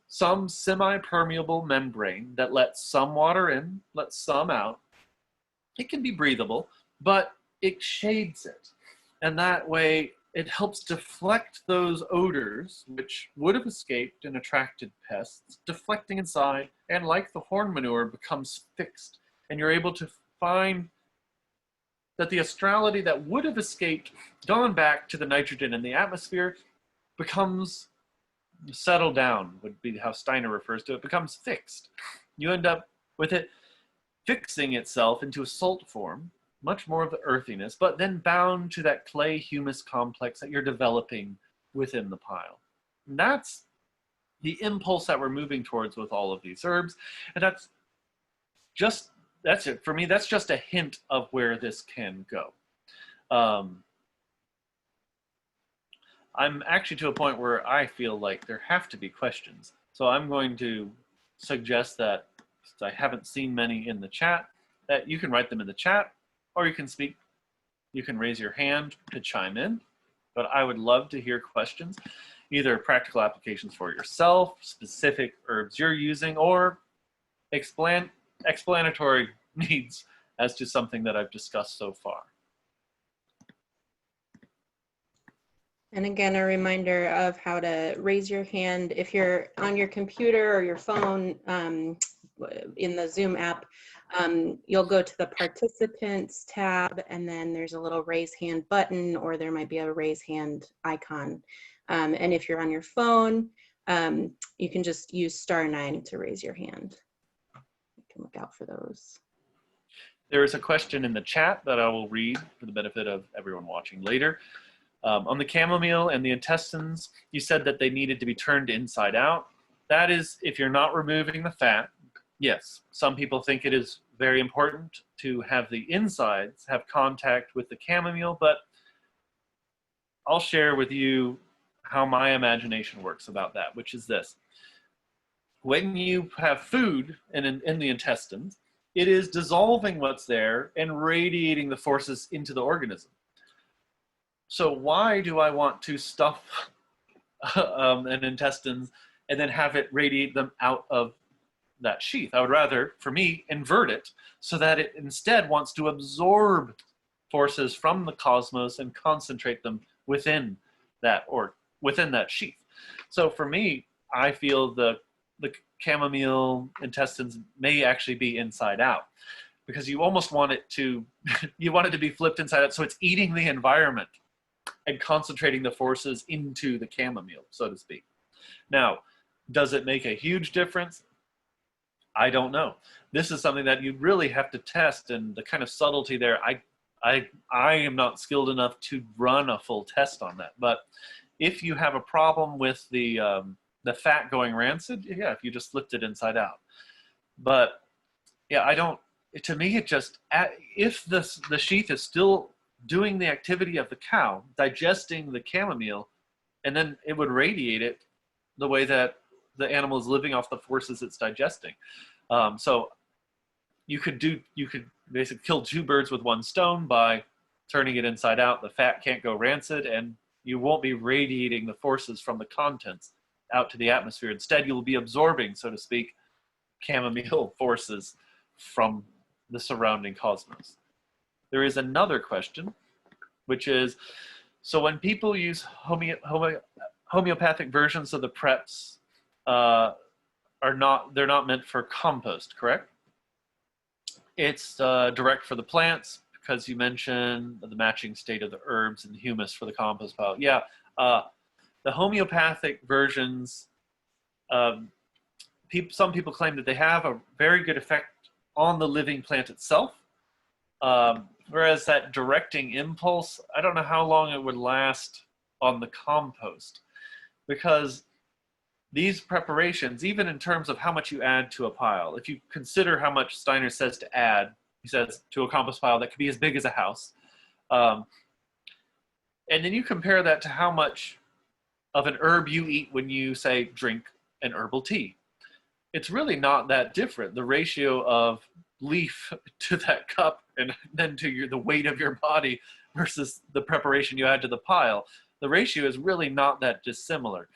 some semi-permeable membrane that lets some water in, lets some out. It can be breathable, but it shades it. And that way it helps deflect those odors which would have escaped and attracted pests, deflecting inside, and like the horn manure, becomes fixed. And you're able to find that the astrality that would have escaped, gone back to the nitrogen in the atmosphere, becomes settled down, would be how Steiner refers to it, becomes fixed. You end up with it fixing itself into a salt form, much more of the earthiness, but then bound to that clay humus complex that you're developing within the pile. And that's the impulse that we're moving towards with all of these herbs. And that's it. For me, that's just a hint of where this can go. I'm actually to a point where I feel like there have to be questions. So I'm going to suggest that, since I haven't seen many in the chat, that you can write them in the chat, or you can speak. You can raise your hand to chime in, but I would love to hear questions, either practical applications for yourself, specific herbs you're using, or explanatory needs as to something that I've discussed so far. And again, a reminder of how to raise your hand. If you're on your computer or your phone in the Zoom app, you'll go to the participants tab, and then there's a little raise hand button, or there might be a raise hand icon. And if you're on your phone, you can just use *9 to raise your hand. You can look out for those. There is a question in the chat that I will read for the benefit of everyone watching later. On the chamomile and the intestines, you said that they needed to be turned inside out. That is, if you're not removing the fat. Yes, some people think it is very important to have the insides have contact with the chamomile, but I'll share with you how my imagination works about that, which is this. When you have food in the intestines, it is dissolving what's there and radiating the forces into the organism. So why do I want to stuff an intestines and then have it radiate them out of that sheath? I would rather, for me, invert it so that it instead wants to absorb forces from the cosmos and concentrate them within that sheath. So for me, I feel the chamomile intestines may actually be inside out, because you almost want it to be flipped inside out, so it's eating the environment and concentrating the forces into the chamomile, so to speak. Now, does it make a huge difference? I don't know. This is something that you really have to test, and the kind of subtlety there, I am not skilled enough to run a full test on that. But if you have a problem with the fat going rancid, yeah, if you just flipped it inside out. But yeah, to me, it just, if the sheath is still doing the activity of the cow, digesting the chamomile, and then it would radiate it the way that the animal is living off the forces it's digesting. So you could basically kill two birds with one stone by turning it inside out. The fat can't go rancid, and you won't be radiating the forces from the contents out to the atmosphere. Instead, you'll be absorbing, so to speak, chamomile forces from the surrounding cosmos. There is another question, which is, so when people use homeopathic versions of the preps, they're not meant for compost, correct? It's direct for the plants, because you mentioned the matching state of the herbs and the humus for the compost pile. Yeah, the homeopathic versions, some people claim that they have a very good effect on the living plant itself. Whereas that directing impulse, I don't know how long it would last on the compost, because these preparations, even in terms of how much you add to a pile, if you consider how much Steiner says to add, he says to a compost pile that could be as big as a house, and then you compare that to how much of an herb you eat when you, say, drink an herbal tea. It's really not that different. The ratio of leaf to that cup and then to the weight of your body versus the preparation you add to the pile, the ratio is really not that dissimilar.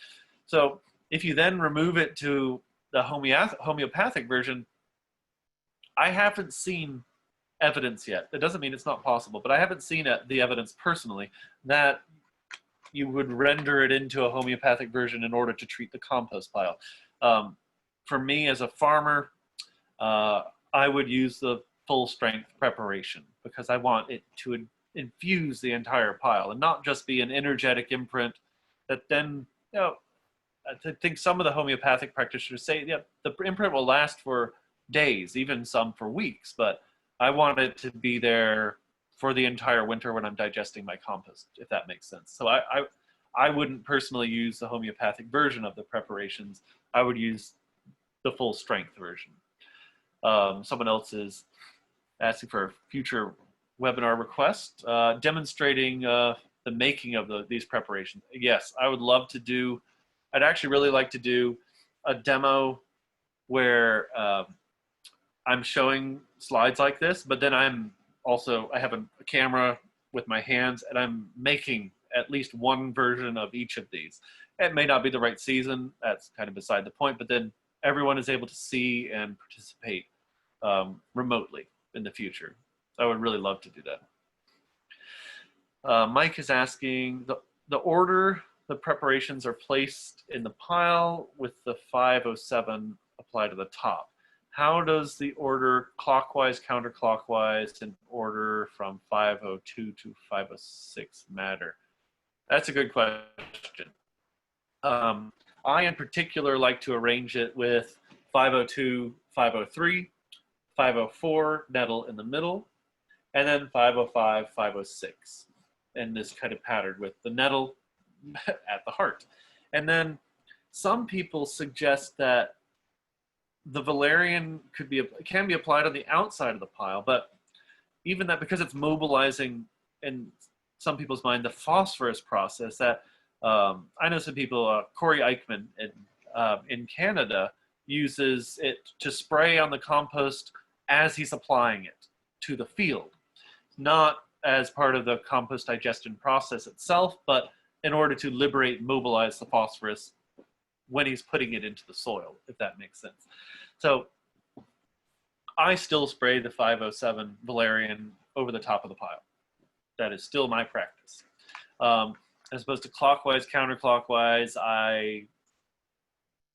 So if you then remove it to the homeopathic version, I haven't seen evidence yet. That doesn't mean it's not possible, but I haven't seen the evidence personally that you would render it into a homeopathic version in order to treat the compost pile. For me as a farmer, I would use the full strength preparation because I want it to infuse the entire pile and not just be an energetic imprint that then, you know, I think some of the homeopathic practitioners say, yeah, the imprint will last for days, even some for weeks, but I want it to be there for the entire winter when I'm digesting my compost, if that makes sense. So I wouldn't personally use the homeopathic version of the preparations. I would use the full strength version. Someone else is asking for a future webinar request, demonstrating the making of these preparations. Yes, I would love to do, I'd actually really like to do a demo where I'm showing slides like this, but then I have a camera with my hands and I'm making at least one version of each of these. It may not be the right season, that's kind of beside the point, but then everyone is able to see and participate remotely in the future. I would really love to do that. Mike is asking, the order the preparations are placed in the pile with the 507 applied to the top. How does the order clockwise, counterclockwise, in order from 502 to 506 matter? That's a good question. I in particular like to arrange it with 502, 503, 504 nettle in the middle, and then 505, 506 in this kind of pattern with the nettle at the heart. And then some people suggest that the valerian can be applied on the outside of the pile, but even that, because it's mobilizing in some people's mind the phosphorus process, that I know some people, Corey Eichmann in Canada uses it to spray on the compost as he's applying it to the field, not as part of the compost digestion process itself, but in order to liberate and mobilize the phosphorus when he's putting it into the soil, if that makes sense. So I still spray the 507 valerian over the top of the pile. That is still my practice. As opposed to clockwise, counterclockwise, I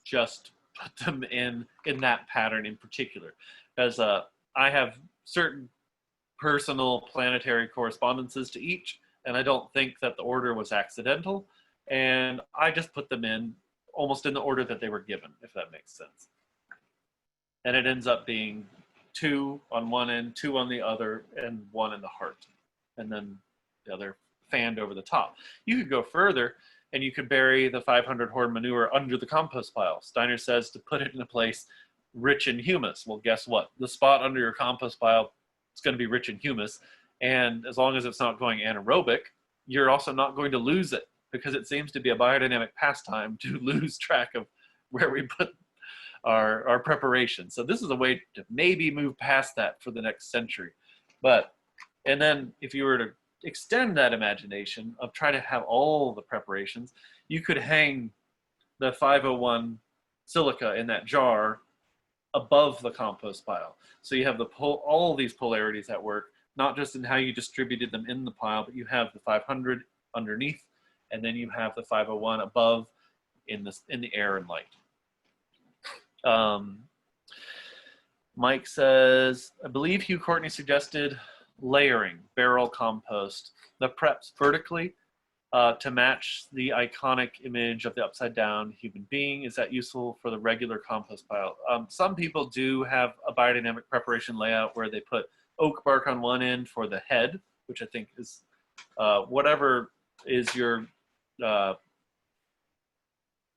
just put them in that pattern in particular. Because I have certain personal planetary correspondences to each, and I don't think that the order was accidental, and I just put them in almost in the order that they were given, if that makes sense. And it ends up being 2 on one end, 2 on the other, and 1 in the heart, and then the other fanned over the top. You could go further, and you could bury the 500 horn manure under the compost pile. Steiner says to put it in a place rich in humus. Well, guess what? The spot under your compost pile is going to be rich in humus, and as long as it's not going anaerobic, you're also not going to lose it, because it seems to be a biodynamic pastime to lose track of where we put our preparation. So this is a way to maybe move past that for the next century. And then if you were to extend that imagination of trying to have all the preparations, you could hang the 501 silica in that jar above the compost pile. So you have all these polarities at work, not just in how you distributed them in the pile, but you have the 500 underneath, and then you have the 501 above in the air and light. Mike says, I believe Hugh Courtney suggested layering barrel compost the preps vertically to match the iconic image of the upside down human being. Is that useful for the regular compost pile? Some people do have a biodynamic preparation layout where they put oak bark on one end for the head, which I think is whatever is your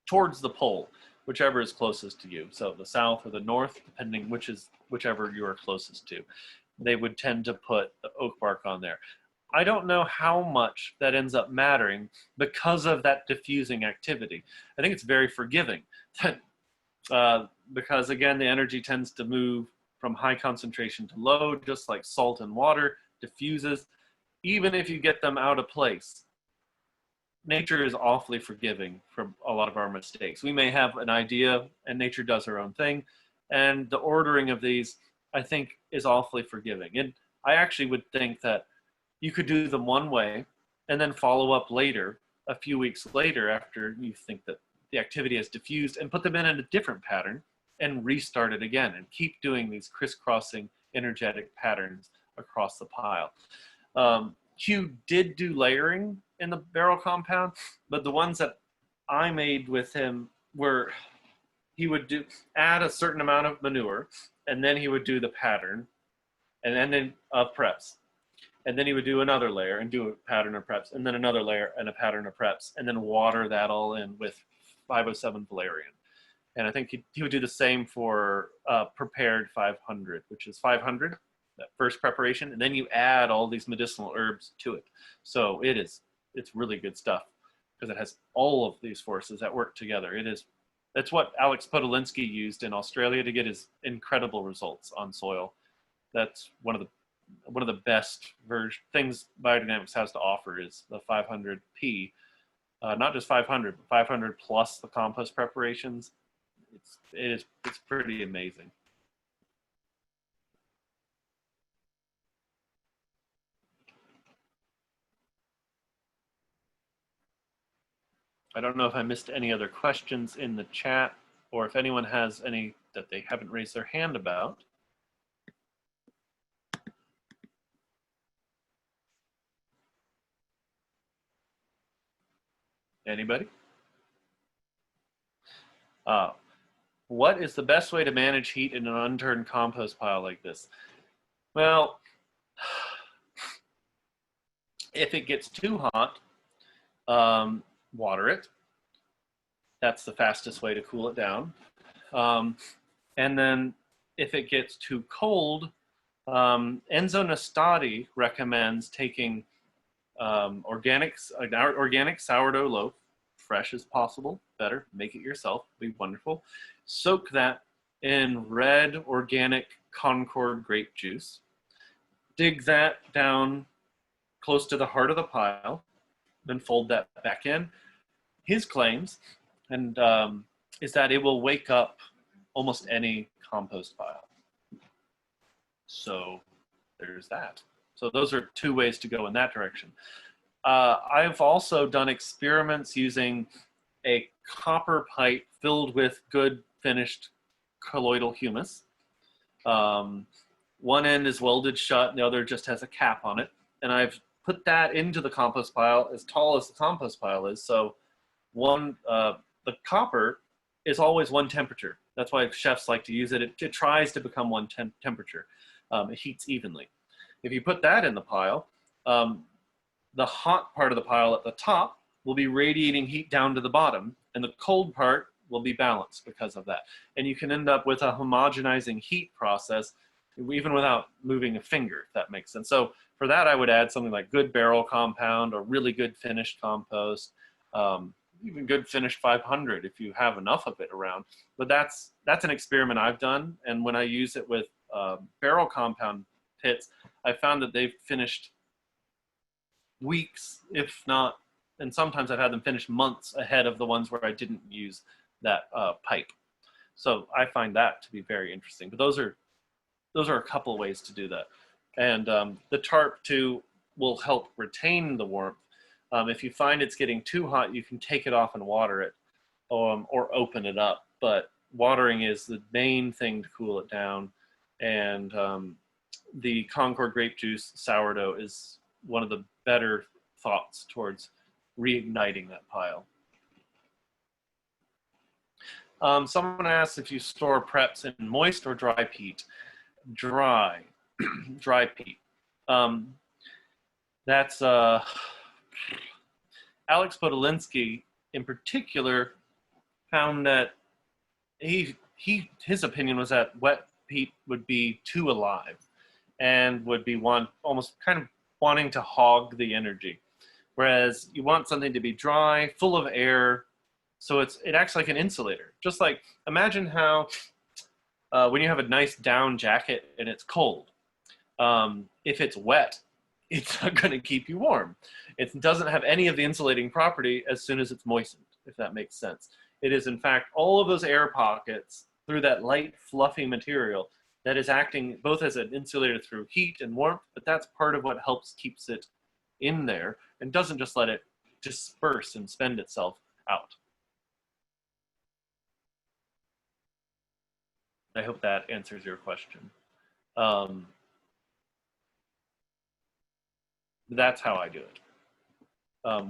towards the pole, whichever is closest to you. So the south or the north, depending whichever you are closest to. They would tend to put the oak bark on there. I don't know how much that ends up mattering because of that diffusing activity. I think it's very forgiving because again, the energy tends to move from high concentration to low, just like salt and water diffuses. Even if you get them out of place, nature is awfully forgiving for a lot of our mistakes. We may have an idea, and nature does her own thing, and the ordering of these, I think, is awfully forgiving. And I actually would think that you could do them one way and then follow up later, a few weeks later, after you think that the activity has diffused, and put them in a different pattern and restart it again, and keep doing these crisscrossing energetic patterns across the pile. Hugh did do layering in the barrel compound, but the ones that I made with him were, he would add a certain amount of manure, and then he would do the pattern, and then preps. And then he would do another layer and do a pattern of preps, and then another layer and a pattern of preps, and then water that all in with 507 valerian. And I think he would do the same for prepared 500, which is 500, that first preparation, and then you add all these medicinal herbs to it. So it's really good stuff, because it has all of these forces that work together. That's what Alex Podolinsky used in Australia to get his incredible results on soil. That's one of the best things Biodynamics has to offer is the 500P, not just 500, but 500 plus the compost preparations. It's pretty amazing. I don't know if I missed any other questions in the chat, or if anyone has any that they haven't raised their hand about. Anybody? What is the best way to manage heat in an unturned compost pile like this? Well, if it gets too hot, water it. That's the fastest way to cool it down. And then if it gets too cold, Enzo Nastadi recommends taking organic sourdough loaf, fresh as possible, better, make it yourself, be wonderful. Soak that in red organic Concord grape juice. Dig that down close to the heart of the pile, then fold that back in. His claims is that it will wake up almost any compost pile. So there's that. So those are two ways to go in that direction. I've also done experiments using a copper pipe filled with good finished colloidal humus. One end is welded shut, and the other just has a cap on it. And I've put that into the compost pile as tall as the compost pile is. So the copper is always one temperature. That's why chefs like to use it. It tries to become one temperature. It heats evenly. If you put that in the pile, the hot part of the pile at the top will be radiating heat down to the bottom, and the cold part will be balanced because of that. And you can end up with a homogenizing heat process even without moving a finger, if that makes sense. So for that, I would add something like good barrel compound or really good finished compost, even good finished 500 if you have enough of it around. But that's an experiment I've done, and when I use it with barrel compound pits, I found that they've finished weeks, if not, and sometimes I've had them finish months ahead of the ones where I didn't use that pipe. So I find that to be very interesting. But those are a couple of ways to do that. And the tarp too will help retain the warmth. If you find it's getting too hot, you can take it off and water it, or open it up. But watering is the main thing to cool it down. And the Concord grape juice sourdough is one of the better thoughts towards reigniting that pile. Someone asked if you store preps in moist or dry peat. Dry, dry peat. That's Alex Podolinsky in particular found that his opinion was that wet peat would be too alive and would be almost kind of wanting to hog the energy, whereas you want something to be dry, full of air, so it acts like an insulator. Just like, imagine how when you have a nice down jacket and it's cold, if it's wet, it's not going to keep you warm. It doesn't have any of the insulating property as soon as it's moistened, if that makes sense. It is, in fact, all of those air pockets through that light, fluffy material that is acting both as an insulator through heat and warmth, but that's part of what helps keeps it in there and doesn't just let it disperse and spend itself out. I hope that answers your question. That's how I do it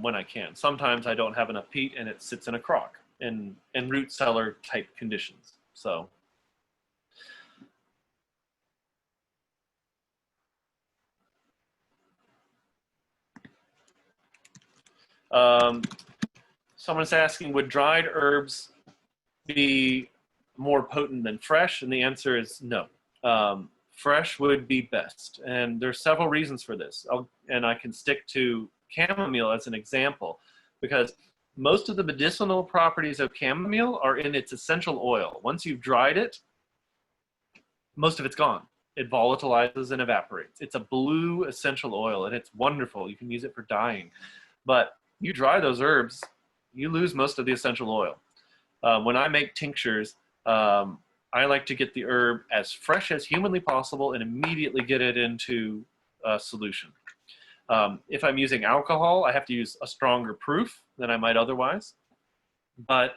when I can. Sometimes I don't have enough peat and it sits in a crock in root cellar type conditions. So. Someone's asking, would dried herbs be more potent than fresh? And the answer is no. Fresh would be best. And there's several reasons for this. And I can stick to chamomile as an example, because most of the medicinal properties of chamomile are in its essential oil. Once you've dried it, most of it's gone. It volatilizes and evaporates. It's a blue essential oil, and it's wonderful. You can use it for dyeing. But you dry those herbs, you lose most of the essential oil. When I make tinctures, I like to get the herb as fresh as humanly possible and immediately get it into a solution. If I'm using alcohol, I have to use a stronger proof than I might otherwise. But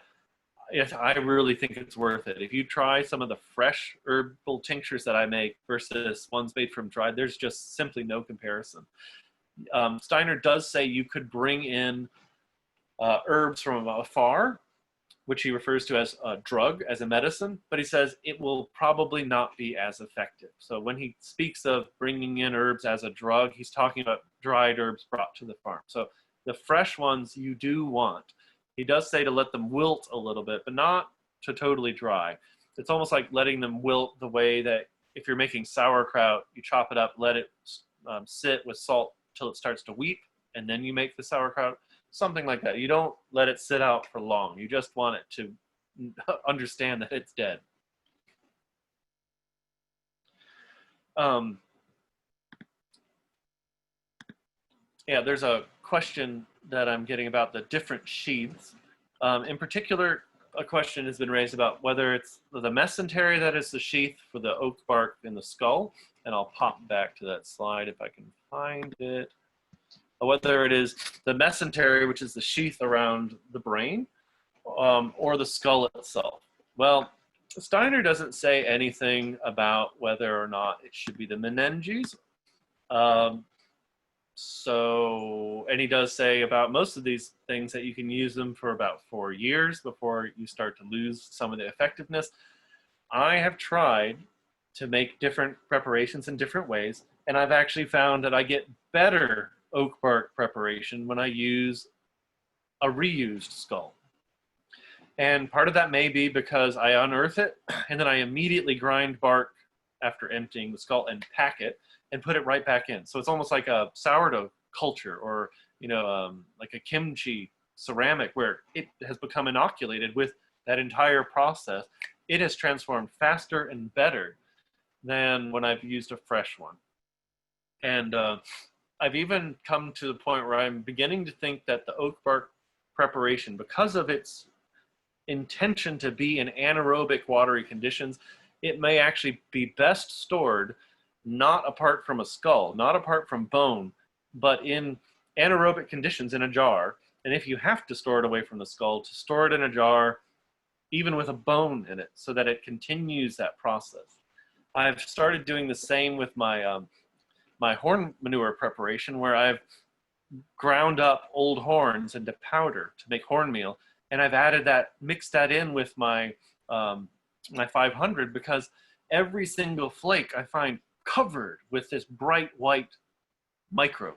if I really think it's worth it. If you try some of the fresh herbal tinctures that I make versus ones made from dried, there's just simply no comparison. Steiner does say you could bring in herbs from afar, which he refers to as a drug, as a medicine, but he says it will probably not be as effective. So when he speaks of bringing in herbs as a drug, he's talking about dried herbs brought to the farm. So the fresh ones you do want. He does say to let them wilt a little bit, but not to totally dry. It's almost like letting them wilt the way that if you're making sauerkraut, you chop it up, let it sit with salt till it starts to weep, and then you make the sauerkraut. Something like that. You don't let it sit out for long. You just want it to understand that it's dead. Yeah, there's a question that I'm getting about the different sheaths. In particular, a question has been raised about whether it's the mesentery that is the sheath for the oak bark in the skull, and I'll pop back to that slide if I can find it. Whether it is the mesentery, which is the sheath around the brain, or the skull itself. Well, Steiner doesn't say anything about whether or not it should be the meninges. And he does say about most of these things that you can use them for about 4 years before you start to lose some of the effectiveness. I have tried to make different preparations in different ways, and I've actually found that I get better oak bark preparation when I use a reused skull. And part of that may be because I unearth it and then I immediately grind bark after emptying the skull and pack it and put it right back in. So it's almost like a sourdough culture, or like a kimchi ceramic, where it has become inoculated with that entire process. It has transformed faster and better than when I've used a fresh one. And I've even come to the point where I'm beginning to think that the oak bark preparation, because of its intention to be in anaerobic watery conditions, it may actually be best stored not apart from a skull, not apart from bone, but in anaerobic conditions in a jar. And if you have to store it away from the skull, to store it in a jar, even with a bone in it, so that it continues that process. I've started doing the same with my my horn manure preparation, where I've ground up old horns into powder to make horn meal, and I've added that, mixed that in with my my 500, because every single flake I find covered with this bright white microbe,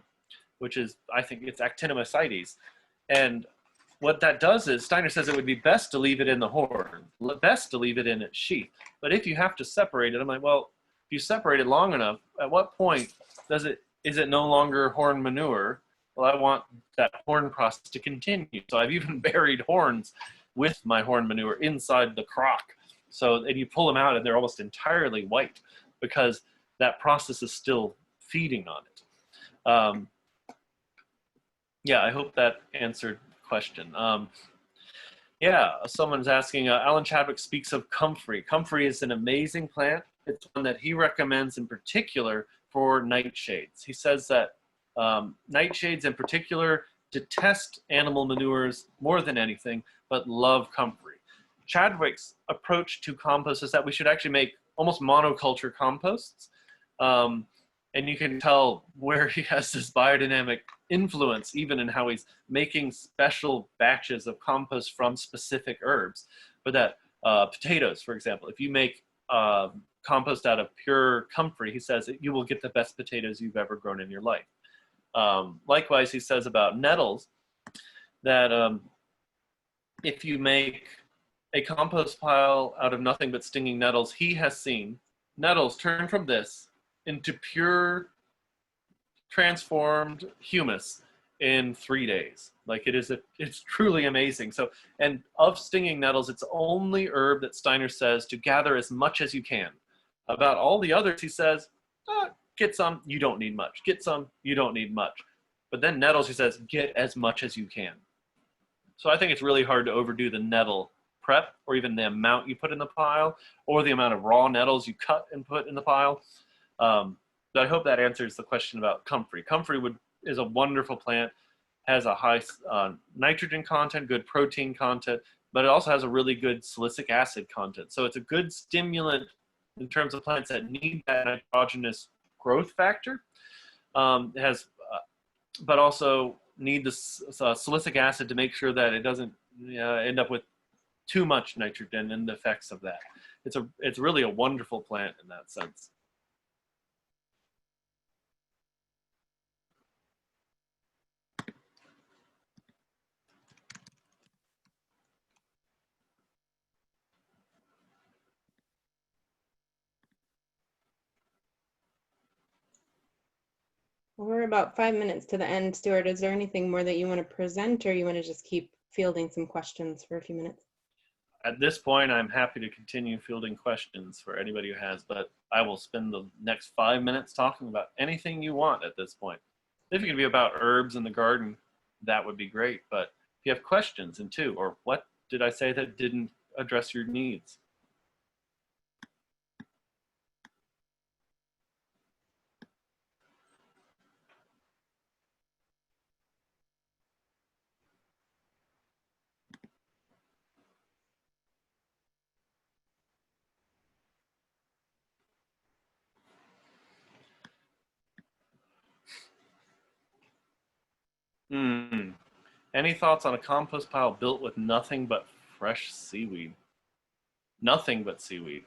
which is, I think it's actinomycetes. And what that does is, Steiner says it would be best to leave it in the horn, best to leave it in its sheath. But if you have to separate it, I'm like, well, if you separate it long enough, at what point is it no longer horn manure? Well, I want that horn process to continue. So I've even buried horns with my horn manure inside the crock. So, and you pull them out and they're almost entirely white, because that process is still feeding on it. Yeah, I hope that answered the question. Yeah, someone's asking, Alan Chadwick speaks of comfrey. Comfrey is an amazing plant. It's one that he recommends in particular for nightshades. He says that nightshades in particular detest animal manures more than anything, but love comfrey. Chadwick's approach to compost is that we should actually make almost monoculture composts. And you can tell where he has this biodynamic influence, even in how he's making special batches of compost from specific herbs. But that potatoes, for example, if you make compost out of pure comfrey, he says that you will get the best potatoes you've ever grown in your life. Likewise, he says about nettles that if you make a compost pile out of nothing but stinging nettles, he has seen nettles turn from this into pure transformed humus in 3 days. Like it's truly amazing. So, and of stinging nettles, it's the only herb that Steiner says to gather as much as you can. About all the others, he says, get some, you don't need much. Get some, you don't need much. But then nettles, he says, get as much as you can. So I think it's really hard to overdo the nettle prep, or even the amount you put in the pile, or the amount of raw nettles you cut and put in the pile. But I hope that answers the question about comfrey. Comfrey is a wonderful plant, has a high nitrogen content, good protein content, but it also has a really good silicic acid content. So it's a good stimulant in terms of plants that need that nitrogenous growth factor. It has, but also need the silicic acid to make sure that it doesn't end up with too much nitrogen and the effects of that. It's really a wonderful plant in that sense. Well, we're about 5 minutes to the end. Stuart, is there anything more that you want to present, or you want to just keep fielding some questions for a few minutes? At this point, I'm happy to continue fielding questions for anybody who has, but I will spend the next 5 minutes talking about anything you want at this point. If it could be about herbs in the garden, that would be great. But if you have questions, and too, or what did I say that didn't address your needs? Any thoughts on a compost pile built with nothing but fresh seaweed? Nothing but seaweed.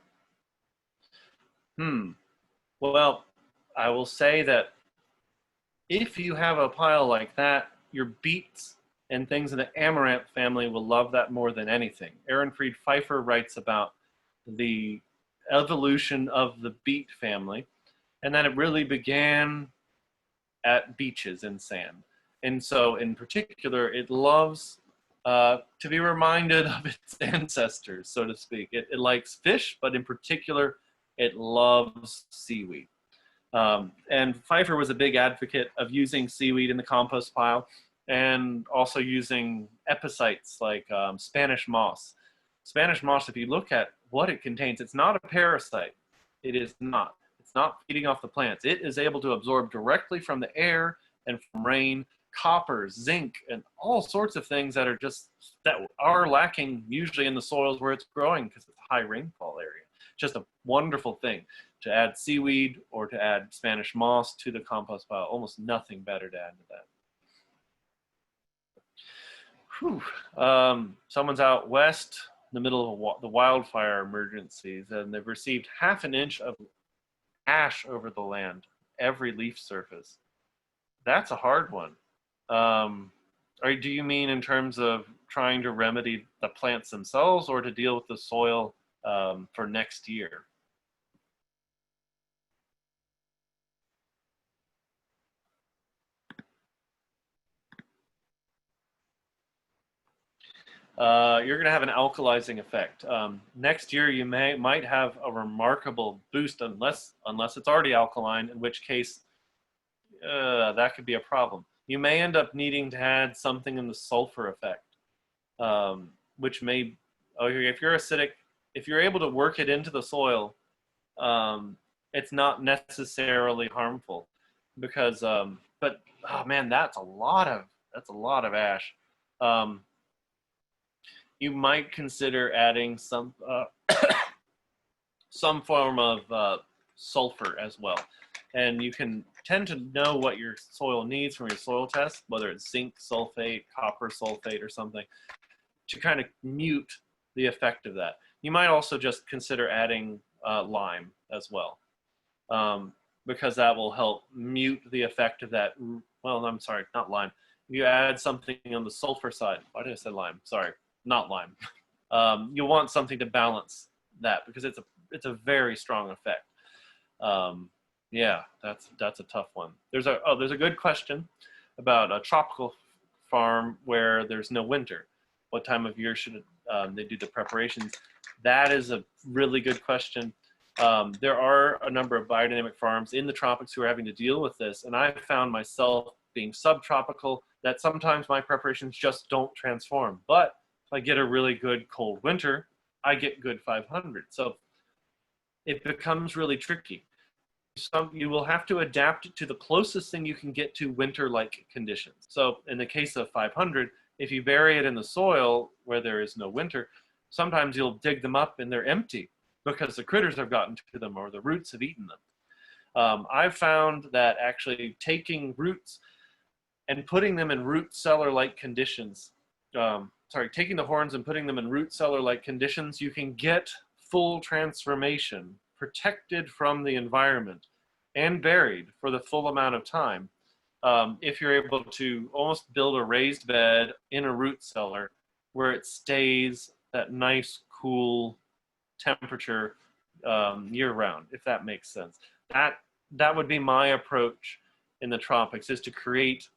Well, I will say that if you have a pile like that, your beets and things in the amaranth family will love that more than anything. Aaron Fried Pfeiffer writes about the evolution of the beet family, and that it really began at beaches and sand. And so in particular, it loves to be reminded of its ancestors, so to speak. It likes fish, but in particular, it loves seaweed. And Pfeiffer was a big advocate of using seaweed in the compost pile, and also using epiphytes like Spanish moss. Spanish moss, if you look at what it contains, it's not a parasite. It is not. It's not feeding off the plants. It is able to absorb directly from the air and from rain copper, zinc, and all sorts of things that are lacking usually in the soils where it's growing because it's a high rainfall area. Just a wonderful thing to add seaweed or to add Spanish moss to the compost pile. Almost nothing better to add to that. Someone's out west in the middle of the wildfire emergencies, and they've received 1/2 inch of ash over the land, every leaf surface. That's a hard one. Or do you mean in terms of trying to remedy the plants themselves, or to deal with the soil for next year? You're going to have an alkalizing effect. Next year, you might have a remarkable boost, unless it's already alkaline, in which case that could be a problem. You may end up needing to add something in the sulfur effect, which may, if you're acidic, if you're able to work it into the soil, it's not necessarily harmful because, but oh man, that's a lot of ash. You might consider adding some form of sulfur as well. And you can tend to know what your soil needs from your soil test, whether it's zinc sulfate, copper sulfate, or something, to kind of mute the effect of that. You might also just consider adding lime as well, because that will help mute the effect of that. Well, I'm sorry, not lime. You add something on the sulfur side. Why did I say lime? Sorry, not lime. You want something to balance that because it's a very strong effect. Yeah, that's a tough one. There's a good question about a tropical farm where there's no winter. What time of year should they do the preparations? That is a really good question. There are a number of biodynamic farms in the tropics who are having to deal with this, and I found myself being subtropical that sometimes my preparations just don't transform. But if I get a really good cold winter, I get good 500. So it becomes really tricky. You will have to adapt it to the closest thing you can get to winter-like conditions. So in the case of 500, if you bury it in the soil where there is no winter, sometimes you'll dig them up and they're empty because the critters have gotten to them or the roots have eaten them. I've found that actually taking roots and putting them in root cellar-like conditions, taking the horns and putting them in root cellar-like conditions, you can get full transformation, protected from the environment and buried for the full amount of time. If you're able to almost build a raised bed in a root cellar where it stays that nice, cool temperature year round, if that makes sense. That would be my approach in the tropics, is to create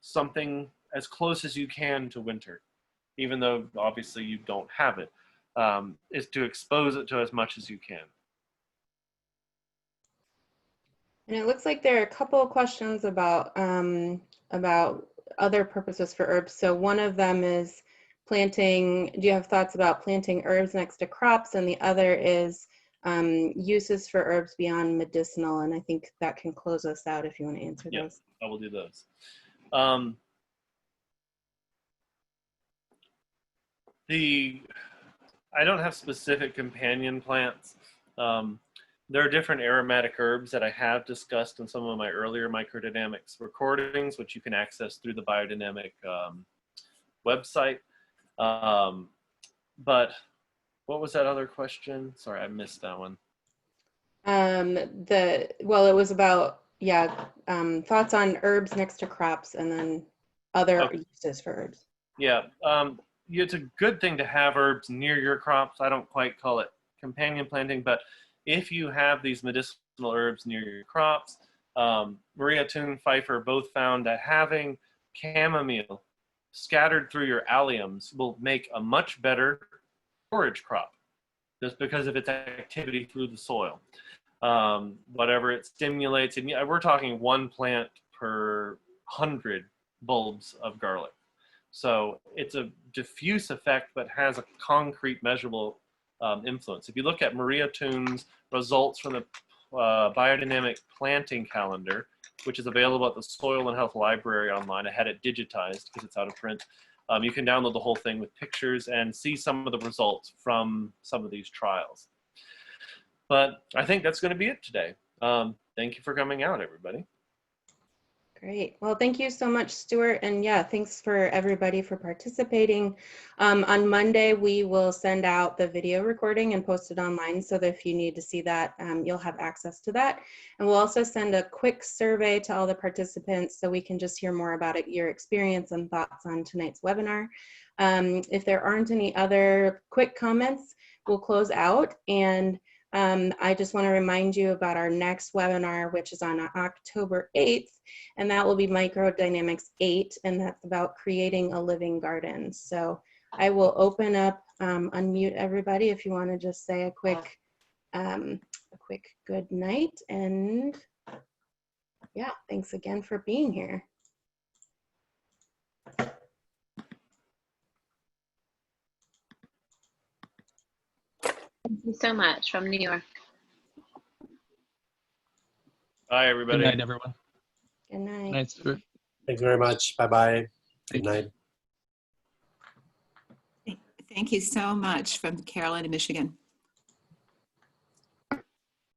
something as close as you can to winter, even though obviously you don't have it, is to expose it to as much as you can. And it looks like there are a couple of questions about other purposes for herbs. So one of them is planting. Do you have thoughts about planting herbs next to crops? And the other is uses for herbs beyond medicinal. And I think that can close us out if you want to answer those. I will do those. I don't have specific companion plants. There are different aromatic herbs that I have discussed in some of my earlier Microdynamics recordings, which you can access through the Biodynamic website. But what was that other question? Sorry, I missed that one. Well, it was about, thoughts on herbs next to crops and then other uses for herbs. Yeah, it's a good thing to have herbs near your crops. I don't quite call it companion planting, but if you have these medicinal herbs near your crops, Maria Toon Pfeiffer both found that having chamomile scattered through your alliums will make a much better forage crop, just because of its activity through the soil. Whatever it stimulates, and we're talking one plant per 100 bulbs of garlic. So it's a diffuse effect, but has a concrete, measurable influence. If you look at Maria Toon's results from the Biodynamic Planting Calendar, which is available at the Soil and Health Library online, I had it digitized because it's out of print. You can download the whole thing with pictures and see some of the results from some of these trials. But I think that's going to be it today. Thank you for coming out, everybody. Great. Well, thank you so much, Stuart. And yeah, thanks for everybody for participating. On Monday, we will send out the video recording and post it online so that if you need to see that, you'll have access to that. And we'll also send a quick survey to all the participants so we can just hear more about your experience and thoughts on tonight's webinar. If there aren't any other quick comments, we'll close out. And I just want to remind you about our next webinar, which is on October 8th, and that will be Microdynamics 8, and that's about creating a living garden. So I will open up, unmute everybody if you want to just say a quick good night, and Yeah, thanks again for being here. Thank you so much from New York. Bye, everybody. Good night, everyone. Good night. Good night, Stuart. Thank you very much. Bye-bye. Good night. Thank you so much from Carolina, Michigan.